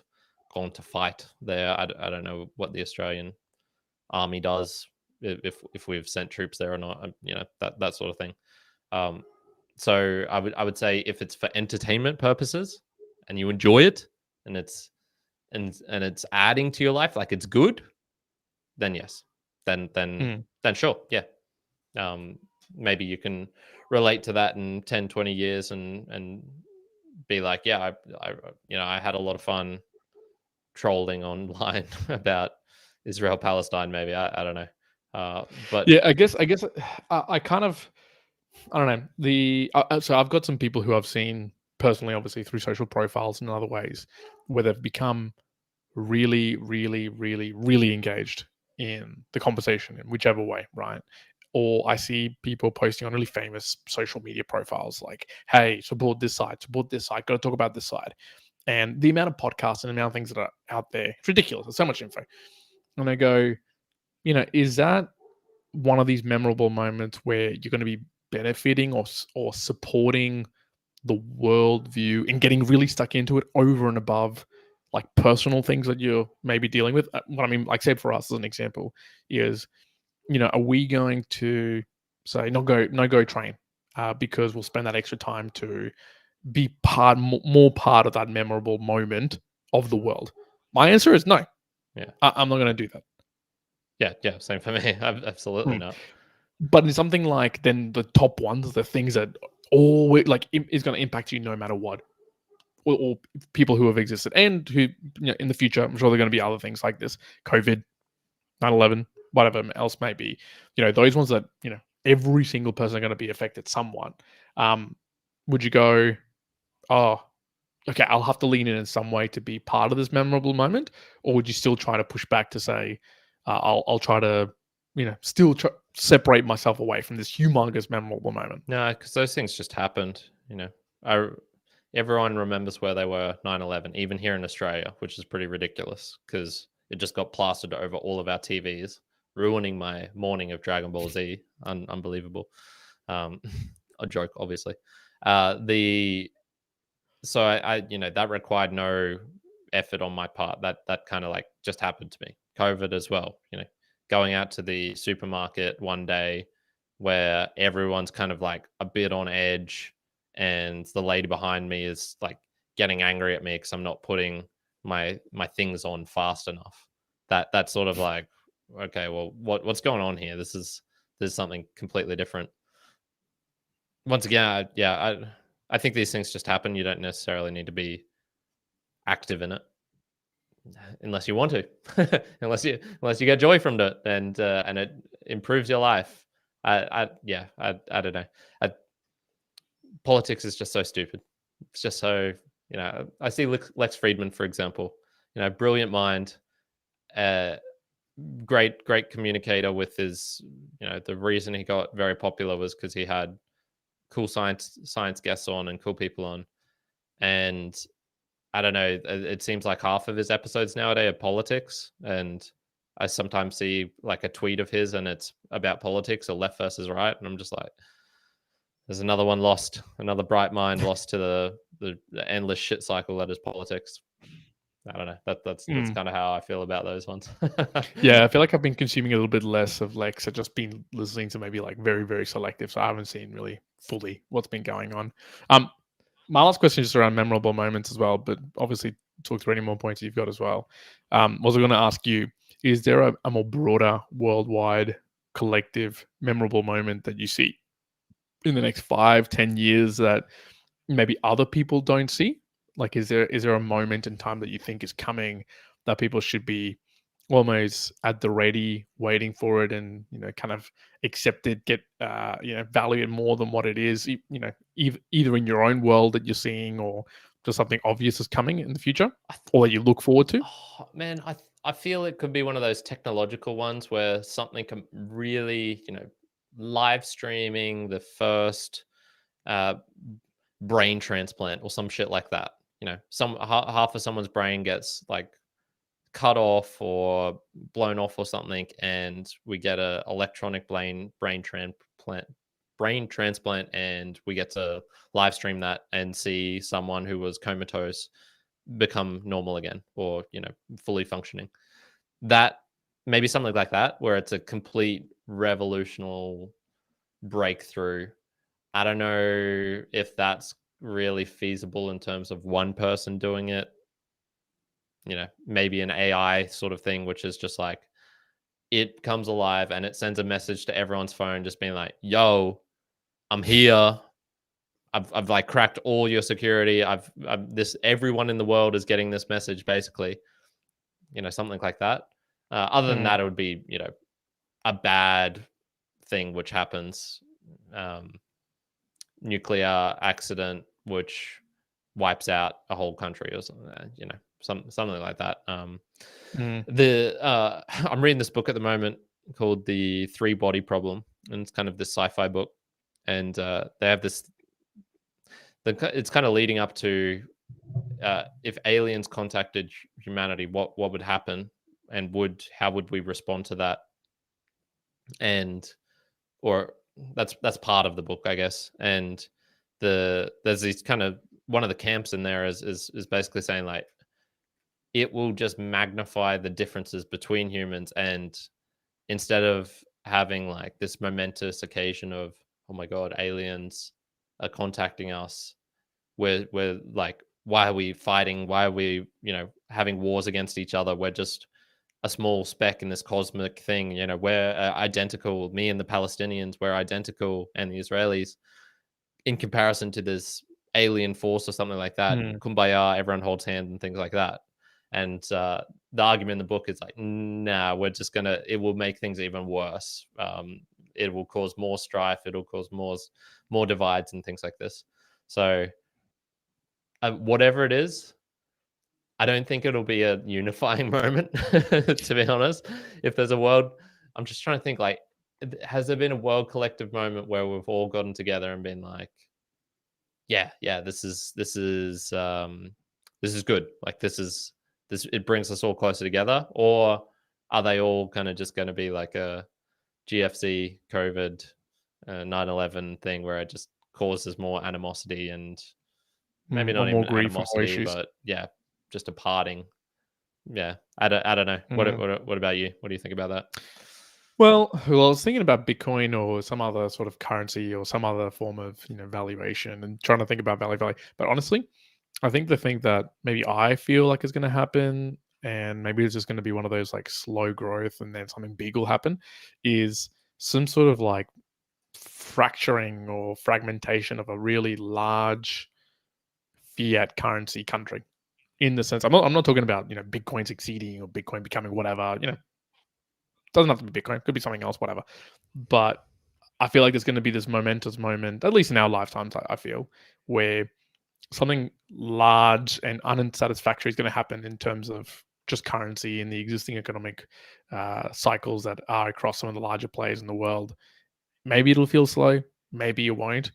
gone to fight there. I don't know what the Australian army does, if we've sent troops there or not, that sort of thing. So I would say if it's for entertainment purposes and you enjoy it and it's adding to your life, like it's good, then yes, then sure, yeah. Maybe you can relate to that in 10, 20 years and be like, yeah, I had a lot of fun trolling online about Israel Palestine. Maybe I don't know, but yeah, I guess I kind of, I don't know. So I've got some people who I've seen personally, obviously through social profiles and other ways, where they've become really, really, really, really engaged in the conversation in whichever way, right? Or I see people posting on really famous social media profiles like, hey, support this side, got to talk about this side. And the amount of podcasts and the amount of things that are out there, it's ridiculous. There's so much info. And I go, is that one of these memorable moments where you're going to be benefiting or supporting the worldview and getting really stuck into it over and above like personal things that you're maybe dealing with? What I mean, like, say for us as an example, is are we going to say no go train because we'll spend that extra time to be more part of that memorable moment of the world? My answer is no. Yeah, I'm not going to do that. Yeah, same for me. Absolutely not. But in something like then the top ones, the things that always like is going to impact you no matter what, or people who have existed and who in the future, I'm sure there are going to be other things like this, COVID, 9/11, whatever else may be. Those ones that every single person are going to be affected somewhat. Would you go, oh, okay, I'll have to lean in some way to be part of this memorable moment, or would you still try to push back to say, I'll try to still separate myself away from this humongous memorable moment? No, because those things just happened. Everyone remembers where they were 9/11, even here in Australia, which is pretty ridiculous because it just got plastered over all of our TVs, ruining my morning of Dragon Ball Z. Unbelievable. A joke, obviously. So I that required no effort on my part. That kind of like just happened to me. COVID as well. Going out to the supermarket one day where everyone's kind of like a bit on edge, and the lady behind me is like getting angry at me because I'm not putting my things on fast enough. That's sort of like, okay, well, what's going on here? This is something completely different. Once again, I think these things just happen. You don't necessarily need to be active in it unless you want to, unless you get joy from it and it improves your life. I don't know. Politics is just so stupid. It's just so, I see Lex Friedman, for example, brilliant mind, great communicator with his, the reason he got very popular was because he had cool science guests on and cool people on. And I don't know, it seems like half of his episodes nowadays are politics. And I sometimes see like a tweet of his and it's about politics or left versus right. And I'm just like, there's another one lost, another bright mind lost to the endless shit cycle that is politics. I don't know. That's kind of how I feel about those ones. Yeah, I feel like I've been consuming a little bit less of Lex. I've just been listening to maybe like very, very selective. So I haven't seen really fully what's been going on. My last question is just around memorable moments as well, but obviously talk through any more points you've got as well. Was I going to ask you, is there a more broader, worldwide, collective, memorable moment that you see in the next 5-10 years that maybe other people don't see? Like, is there a moment in time that you think is coming that people should be almost at the ready, waiting for it, and kind of accept it, get value it more than what it is, either in your own world that you're seeing, or just something obvious is coming in the future, or that you look forward to? Oh, man, I feel it could be one of those technological ones where something can really, live streaming the first uh, brain transplant or some shit like that. Half of someone's brain gets like cut off or blown off or something, and we get a electronic brain transplant, and we get to live stream that and see someone who was comatose become normal again, or fully functioning. That maybe something like that, where it's a complete revolutionary breakthrough. I don't know if that's really feasible in terms of one person doing it. Maybe an AI sort of thing, which is just like it comes alive and it sends a message to everyone's phone, just being like, "Yo, I'm here. I've like cracked all your security. I've this everyone in the world is getting this message, basically." Something like that. Other than Mm, that, it would be a bad thing which happens, um, nuclear accident which wipes out a whole country or something. Something like that. mm, The I'm reading this book at the moment called The Three Body Problem, and it's kind of this sci-fi book, and they have this. It's kind of leading up to if aliens contacted humanity, what would happen, and how would we respond to that? And or that's part of the book, I guess. And there's these kind of one of the camps in there is basically saying like it will just magnify the differences between humans, and instead of having like this momentous occasion of, oh my god, aliens are contacting us, we're like, why are we fighting, why are we having wars against each other, we're just a small speck in this cosmic thing. We're identical. Me and the Palestinians, we're identical, and the Israelis, in comparison to this alien force or something like that. mm. Kumbaya, everyone holds hands and things like that. And the argument in the book is like, nah, we're just gonna. It will make things even worse. It will cause more strife. It'll cause more divides and things like this. So whatever it is, I don't think it'll be a unifying moment, to be honest. If there's a world, I'm just trying to think like, has there been a world collective moment where we've all gotten together and been like, yeah, this is good. Like this, it brings us all closer together, or are they all kind of just going to be like a GFC, COVID, 9/11 thing where it just causes more animosity and maybe Or not more even grief and more animosity, issues. but yeah, just a parting. Yeah, I don't know. Mm. What about you? What do you think about that? Well, I was thinking about Bitcoin or some other sort of currency or some other form of valuation, and trying to think about value. But honestly, I think the thing that maybe I feel like is going to happen, and maybe it's just going to be one of those like slow growth, and then something big will happen, is some sort of like fracturing or fragmentation of a really large fiat currency country. In the sense, I'm not talking about Bitcoin succeeding or Bitcoin becoming whatever. Doesn't have to be Bitcoin, could be something else, whatever. But I feel like there's going to be this momentous moment, at least in our lifetimes, I feel, where something large and unsatisfactory is going to happen in terms of just currency and the existing economic cycles that are across some of the larger players in the world. Maybe it'll feel slow, maybe it won't.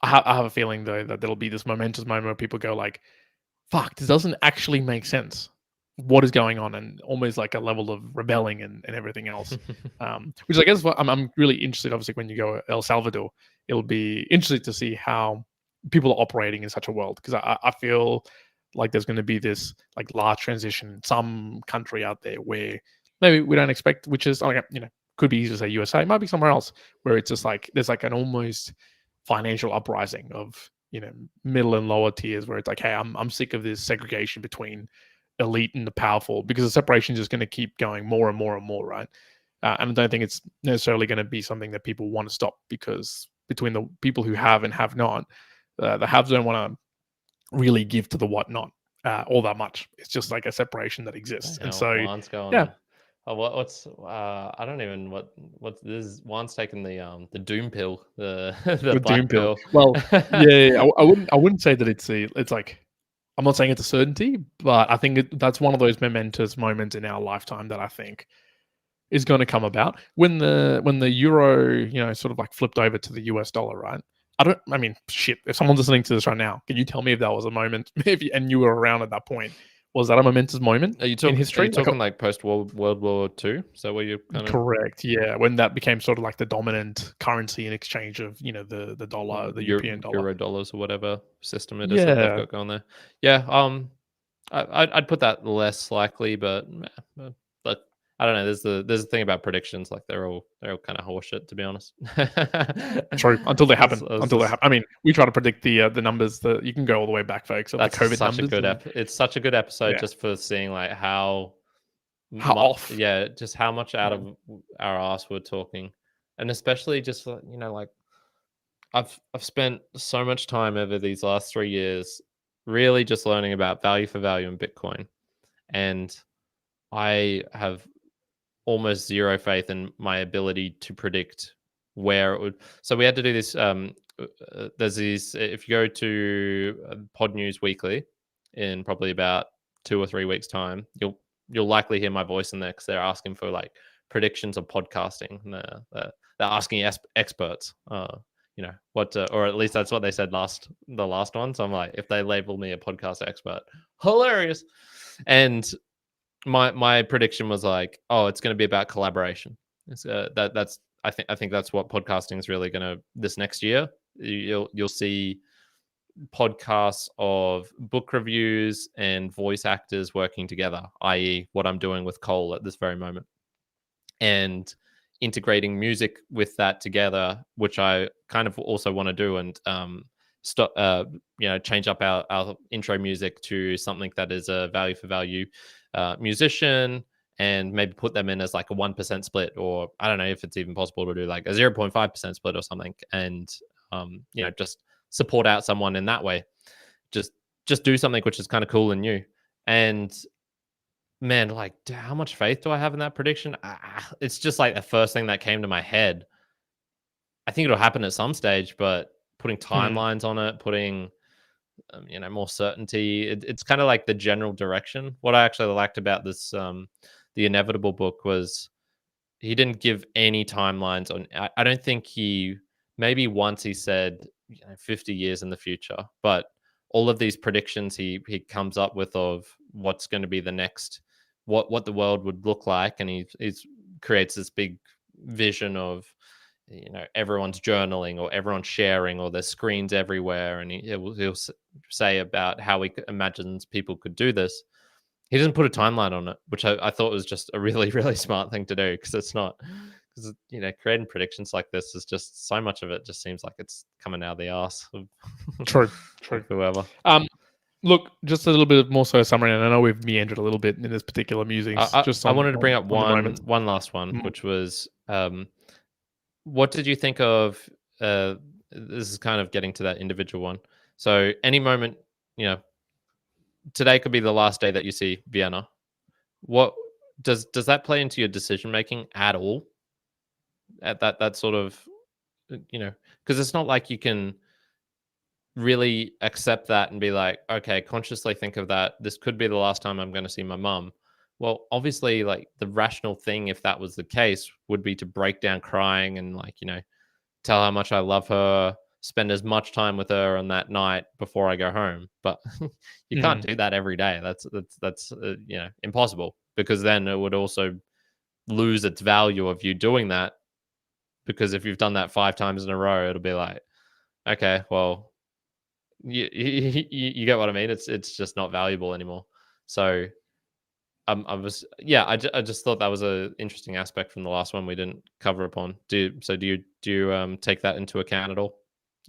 I have a feeling though that there'll be this momentous moment where people go like, "Fuck, this doesn't actually make sense. What is going on?" And almost like a level of rebelling and everything else. Which I guess what I'm really interested. Obviously, when you go El Salvador, it'll be interesting to see how people are operating in such a world, because I feel like there's going to be this like large transition in some country out there where maybe we don't expect, which is like could be easy to say USA, it might be somewhere else where it's just like there's like an almost financial uprising of middle and lower tiers, where it's like, hey, I'm sick of this segregation between elite and the powerful, because the separation is just going to keep going more and more and more, right? And I don't think it's necessarily going to be something that people want to stop, because between the people who have and have not, the haves don't want to really give to the whatnot all that much. It's just like a separation that exists. And so, Juan's going. yeah. What's I don't even what this is. Juan's taking the doom pill, the The black doom pill. pill. Well, yeah, I wouldn't say that it's like, I'm not saying it's a certainty, but I think that's one of those momentous moments in our lifetime that I think is going to come about when the euro, sort of like flipped over to the US dollar, right? I mean, shit. If someone's listening to this right now, can you tell me if that was a moment, and you were around at that point? Was that a momentous moment Are you in talking? Are history? you talking like post World War II? Is that where you kind of Correct. Yeah, when that became sort of like the dominant currency in exchange of the dollar, the European dollar. Euro dollars or whatever system it is that they've Yeah, got going there? Yeah. I'd put that less likely, but I don't know. There's a thing about predictions, like they're all kind of horseshit, to be honest. true. Until they happen. I was Until they just- happen. I mean, we try to predict the numbers that you can go all the way back, folks, of the That's COVID such a numbers. good it's such a good episode Yeah. just for seeing like how Off. yeah, just how much out Mm. of our ass we're talking, and especially just like I've spent so much time over these last 3 years really just learning about value for value in Bitcoin, and I have almost zero faith in my ability to predict where it would. So we had to do this. There's these. If you go to Pod News Weekly in probably about 2 or 3 weeks' time, you'll likely hear my voice in there because they're asking for like predictions of podcasting. And they're asking experts. What, or at least that's what they said the last one. So I'm like, if they label me a podcast expert, hilarious. And my prediction was like, oh, it's going to be about collaboration. It's that's I think that's what podcasting is really going to this next year. You'll see podcasts of book reviews and voice actors working together, i.e., what I'm doing with Cole at this very moment, and integrating music with that together, which I kind of also want to do, and stop change up our intro music to something that is a value for value musician, and maybe put them in as like a 1% split, or I don't know if it's even possible to do like a 0.5% split or something, and just support out someone in that way. Just do something which is kind of cool and new. And man, like, how much faith do I have in that prediction? It's just like the first thing that came to my head. I think it'll happen at some stage, but putting timelines on it, putting more certainty, it's kind of like the general direction. What I actually liked about this the Inevitable book was he didn't give any timelines on. I don't think maybe once he said 50 years in the future, but all of these predictions he comes up with of what's going to be the next, what the world would look like, and he's creates this big vision of everyone's journaling or everyone's sharing or there's screens everywhere, and he'll say about how he imagines people could do this. He doesn't put a timeline on it, which I thought was just a really, really smart thing to do, because it's not, because creating predictions like this is just so much of it just seems like it's coming out of the ass of True. of whoever. Look, just a little bit more so summary, and I know we've meandered a little bit in this particular musings. I wanted to bring up on one last one, which was what did you think of? This is kind of getting to that individual one. So any moment, today could be the last day that you see Vienna. What does that play into your decision making at all? At that sort of, because it's not like you can really accept that and be like, okay, consciously think of that. This could be the last time I'm going to see my mum. Well, obviously, like the rational thing, if that was the case, would be to break down crying and tell how much I love her, spend as much time with her on that night before I go home. But you can't do that every day. That's impossible, because then it would also lose its value of you doing that. Because if you've done that 5 times in a row, it'll be like, okay, well, you get what I mean. It's just not valuable anymore. So I just thought that was a interesting aspect from the last one we didn't cover upon. Do you take that into account at all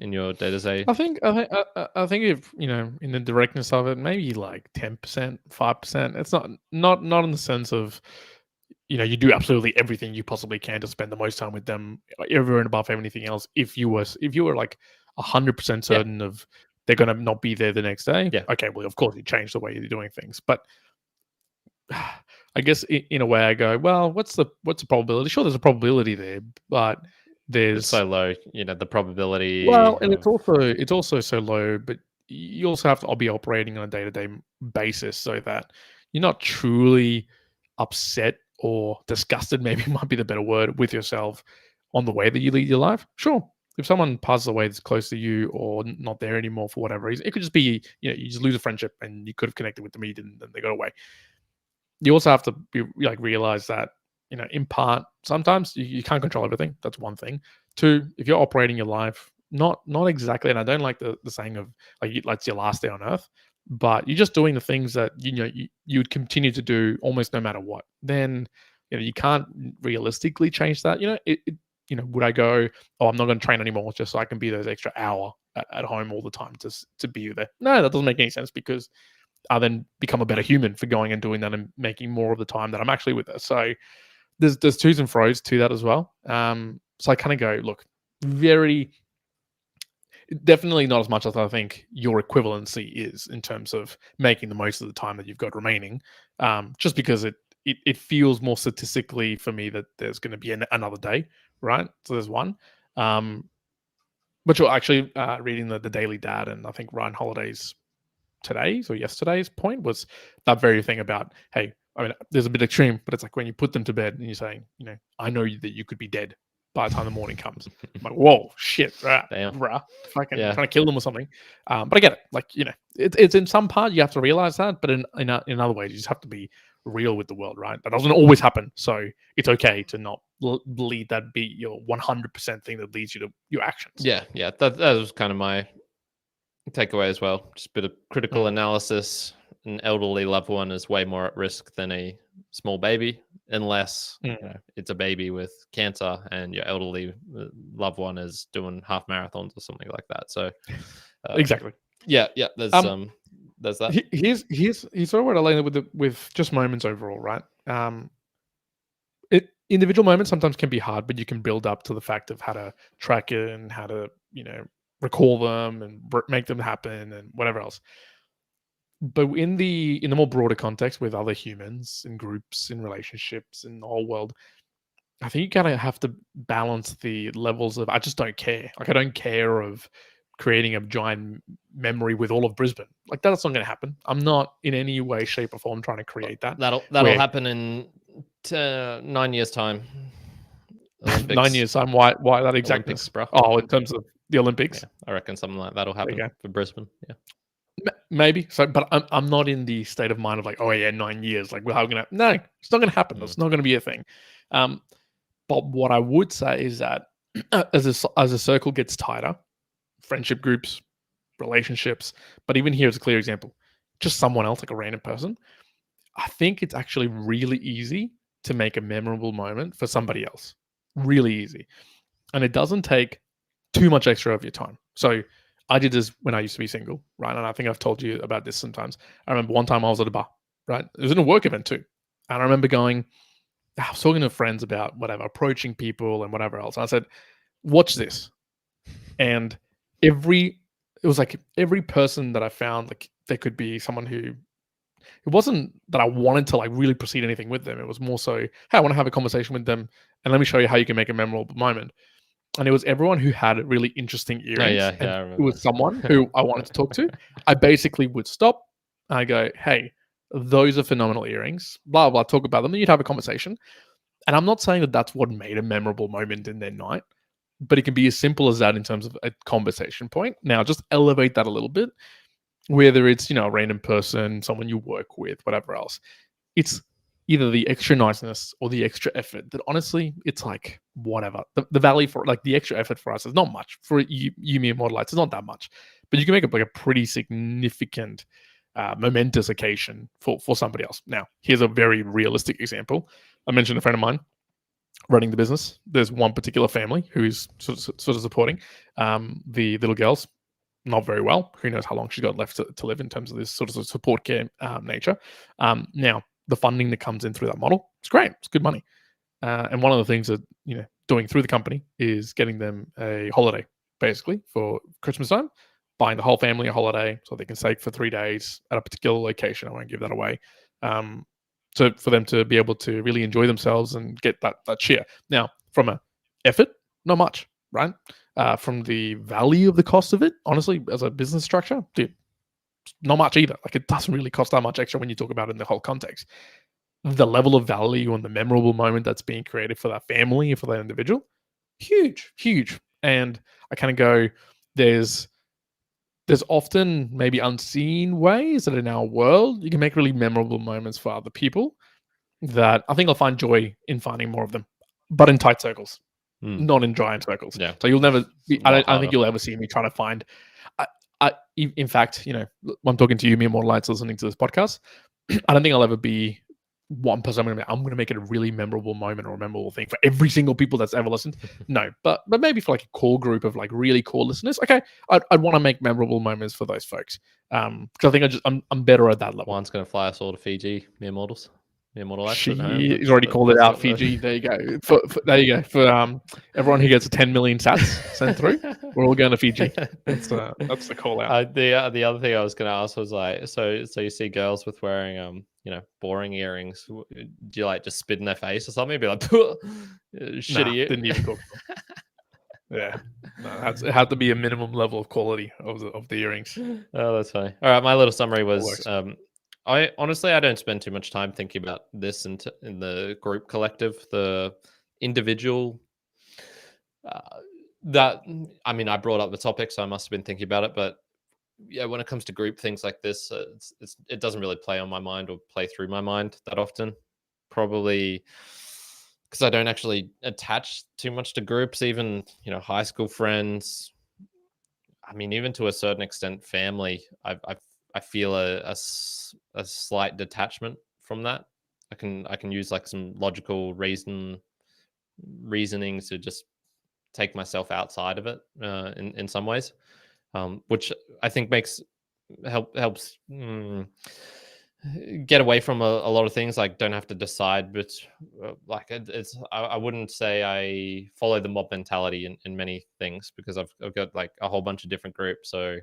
in your day-to-day? I think if in the directness of it, maybe like 10%, 5%. It's not in the sense of you do absolutely everything you possibly can to spend the most time with them, over and above anything else. If you were like 100% certain of they're going to not be there the next day. Yeah. Okay, well, of course, you change the way you're doing things, but I guess in a way, I go, well, what's the probability? Sure, there's a probability there, but It's there's so low, the probability well, and of it's also so low, but you also have to be operating on a day-to-day basis so that you're not truly upset or disgusted, maybe might be the better word, with yourself on the way that you lead your life. Sure, if someone passes away that's close to you or not there anymore for whatever reason, it could just be, you just lose a friendship and you could have connected with them, you didn't, and they got away. You also have to be realize that, in part, sometimes you can't control everything. That's one thing. Two, if you're operating your life not exactly, and I don't like the saying of it's your last day on earth, but you're just doing the things that you would continue to do almost no matter what. Then you can't realistically change that. Would I go, oh, I'm not going to train anymore just so I can be those extra hour at home all the time to be there? No, that doesn't make any sense, because I then become a better human for going and doing that and making more of the time that I'm actually with her. So there's twos and fro's to that as well. So I kind of go, look, very definitely not as much as I think your equivalency is in terms of making the most of the time that you've got remaining. Just because it feels more statistically for me that there's going to be another day, right? So there's one. But you're actually reading the Daily Dad, and I think Ryan Holiday's today's or yesterday's point was that very thing about, hey, I mean, there's a bit extreme, but it's like when you put them to bed and you're saying, I know that you could be dead by the time the morning comes. I'm like, whoa, shit, bruh, fucking trying to kill them or something. But I get it. Like, it's in some part you have to realize that, but in other ways you just have to be real with the world, right? That doesn't always happen, so it's okay to not lead that be your 100% thing that leads you to your actions. Yeah. That was kind of my takeaway as well. Just a bit of critical analysis. An elderly loved one is way more at risk than a small baby, unless it's a baby with cancer and your elderly loved one is doing half marathons or something like that. So exactly. Yeah. There's that. Here's sort of what I learned with just moments overall, right? Individual moments sometimes can be hard, but you can build up to the fact of how to track it and how to recall them and make them happen and whatever else. But in the more broader context with other humans in groups, in relationships, in the whole world, I think you kind of have to balance the levels of I just don't care. Like, I don't care of creating a giant memory with all of Brisbane. Like, that's not going to happen. I'm not in any way, shape, or form trying to create that. That'll happen in 9 years' time. Olympics. 9 years time. Why that exactly? Olympics, bro. Oh, in terms of the Olympics, yeah, I reckon something like that'll happen for Brisbane. Yeah. Maybe so, but I'm not in the state of mind of like, oh yeah, 9 years. Like, well, how gonna? No, it's not gonna happen. It's not gonna be a thing. But what I would say is that as a circle gets tighter, friendship groups, relationships, but even here is a clear example. Just someone else, like a random person. I think it's actually really easy to make a memorable moment for somebody else. Really easy, and it doesn't take too much extra of your time. So I did this when I used to be single, right? And I think I've told you about this sometimes. I remember one time I was at a bar, right? It was in a work event too. And I remember I was talking to friends about whatever, approaching people and whatever else. And I said, watch this. And every person that I found, like, there could be someone who, it wasn't that I wanted to like really proceed anything with them. It was more so, hey, I want to have a conversation with them and let me show you how you can make a memorable moment. And it was everyone who had really interesting earrings. I remember. It was someone who I wanted to talk to. I basically would stop. I go, hey, those are phenomenal earrings. Blah, blah, talk about them. And you'd have a conversation. And I'm not saying that that's what made a memorable moment in their night, but it can be as simple as that in terms of a conversation point. Now, just elevate that a little bit, whether it's, a random person, someone you work with, whatever else. It's either the extra niceness or the extra effort that honestly, it's like whatever. The value for like the extra effort for us is not much. For you, me and Modelites, it's not that much. But you can make it like a pretty significant, momentous occasion for somebody else. Now, here's a very realistic example. I mentioned a friend of mine running the business. There's one particular family who is sort of supporting the little girls. Not very well. Who knows how long she's got left to live in terms of this sort of support care nature. Now, the funding that comes in through that model, it's great. It's good money. And one of the things that, doing through the company is getting them a holiday, basically, for Christmas time. buying the whole family a holiday so they can stay for 3 days at a particular location. I won't give that away. So for them to be able to really enjoy themselves and get that cheer. Now, from a effort, not much, right? From the value of the cost of it, honestly, as a business structure, dude, not much either. Like, it doesn't really cost that much extra when you talk about it in the whole context. The level of value and the memorable moment that's being created for that family and for that individual, huge, huge. And I kind of go, there's often maybe unseen ways that in our world you can make really memorable moments for other people that I think I'll find joy in finding more of them, but in tight circles, not in giant circles. Yeah. So you'll never be, I don't harder. think you'll ever see me trying to find, in fact, I'm talking to you, mere mortalites listening to this podcast. I don't think I'll ever be one person. I'm going to make it a really memorable moment or a memorable thing for every single people that's ever listened. No, but maybe for like a core group of like really cool listeners. Okay, I'd want to make memorable moments for those folks. Because I think I'm better at that level. Juan's going to fly us all to Fiji, mere mortals. He's already called it out. Fiji. There you go. There you go. For everyone who gets a 10 million sats sent through, we're all going to Fiji. That's the call out. The other thing I was going to ask was like, so you see girls with wearing boring earrings. Do you like just spit in their face or something? Be like, shitty. Didn't even talk. Yeah, no, it had to be a minimum level of quality of the earrings. Oh, that's funny. All right, my little summary was. I honestly, I don't spend too much time thinking about this in the group collective, the individual. I brought up the topic, so I must have been thinking about it. But yeah, when it comes to group things like this, it doesn't really play on my mind or play through my mind that often. Probably because I don't actually attach too much to groups, even high school friends. I mean, even to a certain extent, family. I feel a slight detachment from that. I can use like some logical reasonings to just take myself outside of it in some ways, which I think helps get away from a lot of things. Like, don't have to decide, but I wouldn't say I follow the mob mentality in many things, because I've got like a whole bunch of different groups. So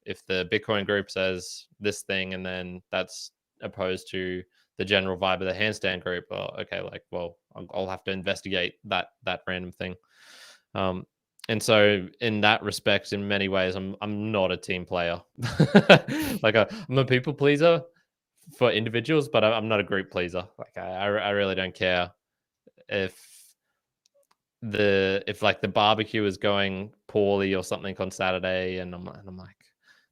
if the Bitcoin group says this thing and then that's opposed to the general vibe of the handstand group, I'll have to investigate that random thing. And so in that respect, in many ways, I'm not a team player. Like I'm a people pleaser for individuals, but I'm not a group pleaser. Like I really don't care if like the barbecue is going poorly or something on Saturday, and I'm like,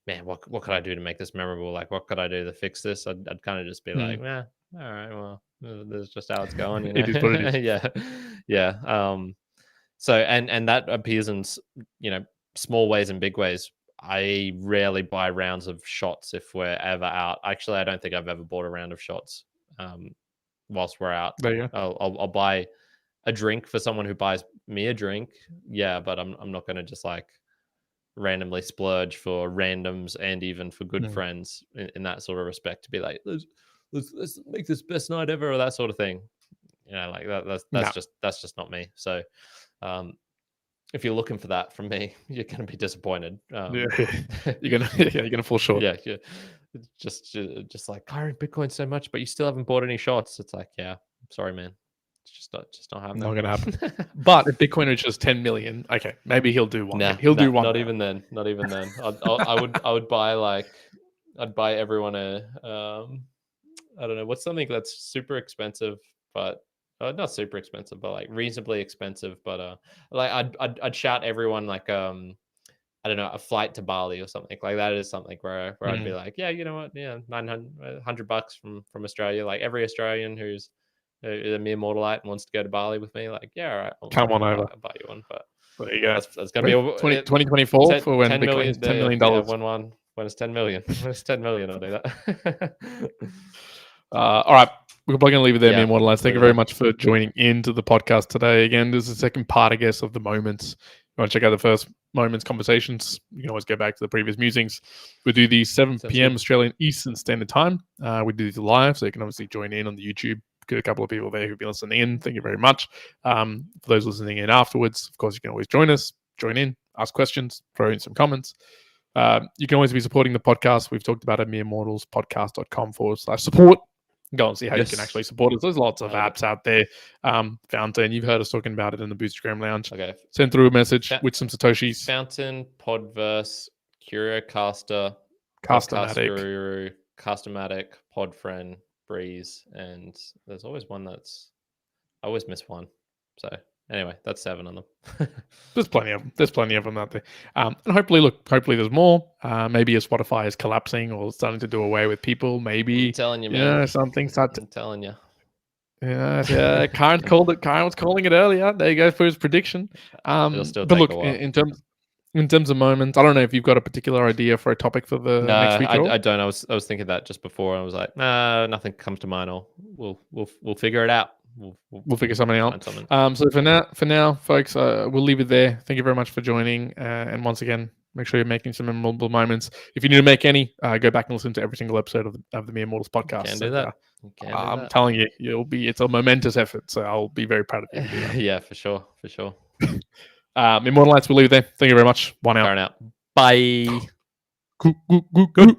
man, what could I do to make this memorable? Like, what could I do to fix this? I'd kind of just be like, all right, well, this is just how it's going. It is what it is. Yeah. So and that appears in small ways and big ways. I rarely buy rounds of shots if we're ever out. Actually, I don't think I've ever bought a round of shots whilst we're out. There you go. I'll buy a drink for someone who buys me a drink. Yeah, but I'm not going to just like randomly splurge for randoms and even for good friends in that sort of respect, to be like, let's make this best night ever, or that sort of thing. Like that's just not me. So if you're looking for that from me, you're going to be disappointed. You're gonna fall short. Yeah. Just like, Kyron, Bitcoin so much, but you still haven't bought any shots. It's like, yeah, sorry, man. It's just not happening. Not gonna happen. But if Bitcoin reaches 10 million, okay, maybe he'll do one. He'll do one. Not even then. I would buy I'd buy everyone a I don't know, what's something that's super expensive, but not super expensive, but like reasonably expensive. But like I'd shout everyone like I don't know, a flight to Bali or something like that. Is something where I'd be like, yeah, you know what, yeah, $100 from Australia. Like every Australian who's a mere mortalite and wants to go to Bali with me, like, yeah, all right, come on over. I'll buy you one. But there you go. That's gonna be 2024 for when Bitcoin's $10 million. When it's 10 million. When it's 10 million, I'll do that. All right. We're probably going to leave it there, Yeah, me and Waterlines. Thank you very much for joining into the podcast today. Again, this is the second part, I guess, of the moments. You want to check out the first moments conversations, you can always go back to the previous musings. We do these 7 p.m. Australian Eastern Standard Time. We do these live, so you can obviously join in on the YouTube. Get a couple of people there who've been listening in. Thank you very much. For those listening in afterwards, of course, you can always join in, ask questions, throw in some comments. You can always be supporting the podcast. We've talked about it, meremortalspodcast.com/support. Go and see how you can actually support us. There's lots of apps out there. Fountain, you've heard us talking about it in the Boostagram Lounge. Okay. Send through a message with some Satoshis. Fountain, Podverse, CurioCaster, Castomatic, Castomatic, Podfriend, Breeze, and there's always one that's... I always miss one. So anyway, that's 7 on them. There's plenty of them. There's plenty of them out there. And hopefully there's more. Maybe a Spotify is collapsing or starting to do away with people. Maybe I'm telling you, man. Something I'm telling you. Yeah. Karen called it. Karen was calling it earlier. There you go for his prediction. It'll still but take look, a while. in terms of moments, I don't know if you've got a particular idea for a topic for the next week. I don't. I was thinking that just before. I was like, nah, nothing comes to mind. Or we'll figure it out. We'll figure something out. Something. So for now, folks, we'll leave it there. Thank you very much for joining. And once again, make sure you're making some memorable moments. If you need to make any, go back and listen to every single episode of the Mere Mortals podcast. Can do that. I'm telling you, it's a momentous effort. So I'll be very proud of you. Yeah, for sure. Immortalites, we'll leave it there. Thank you very much. One out. Bye. Good.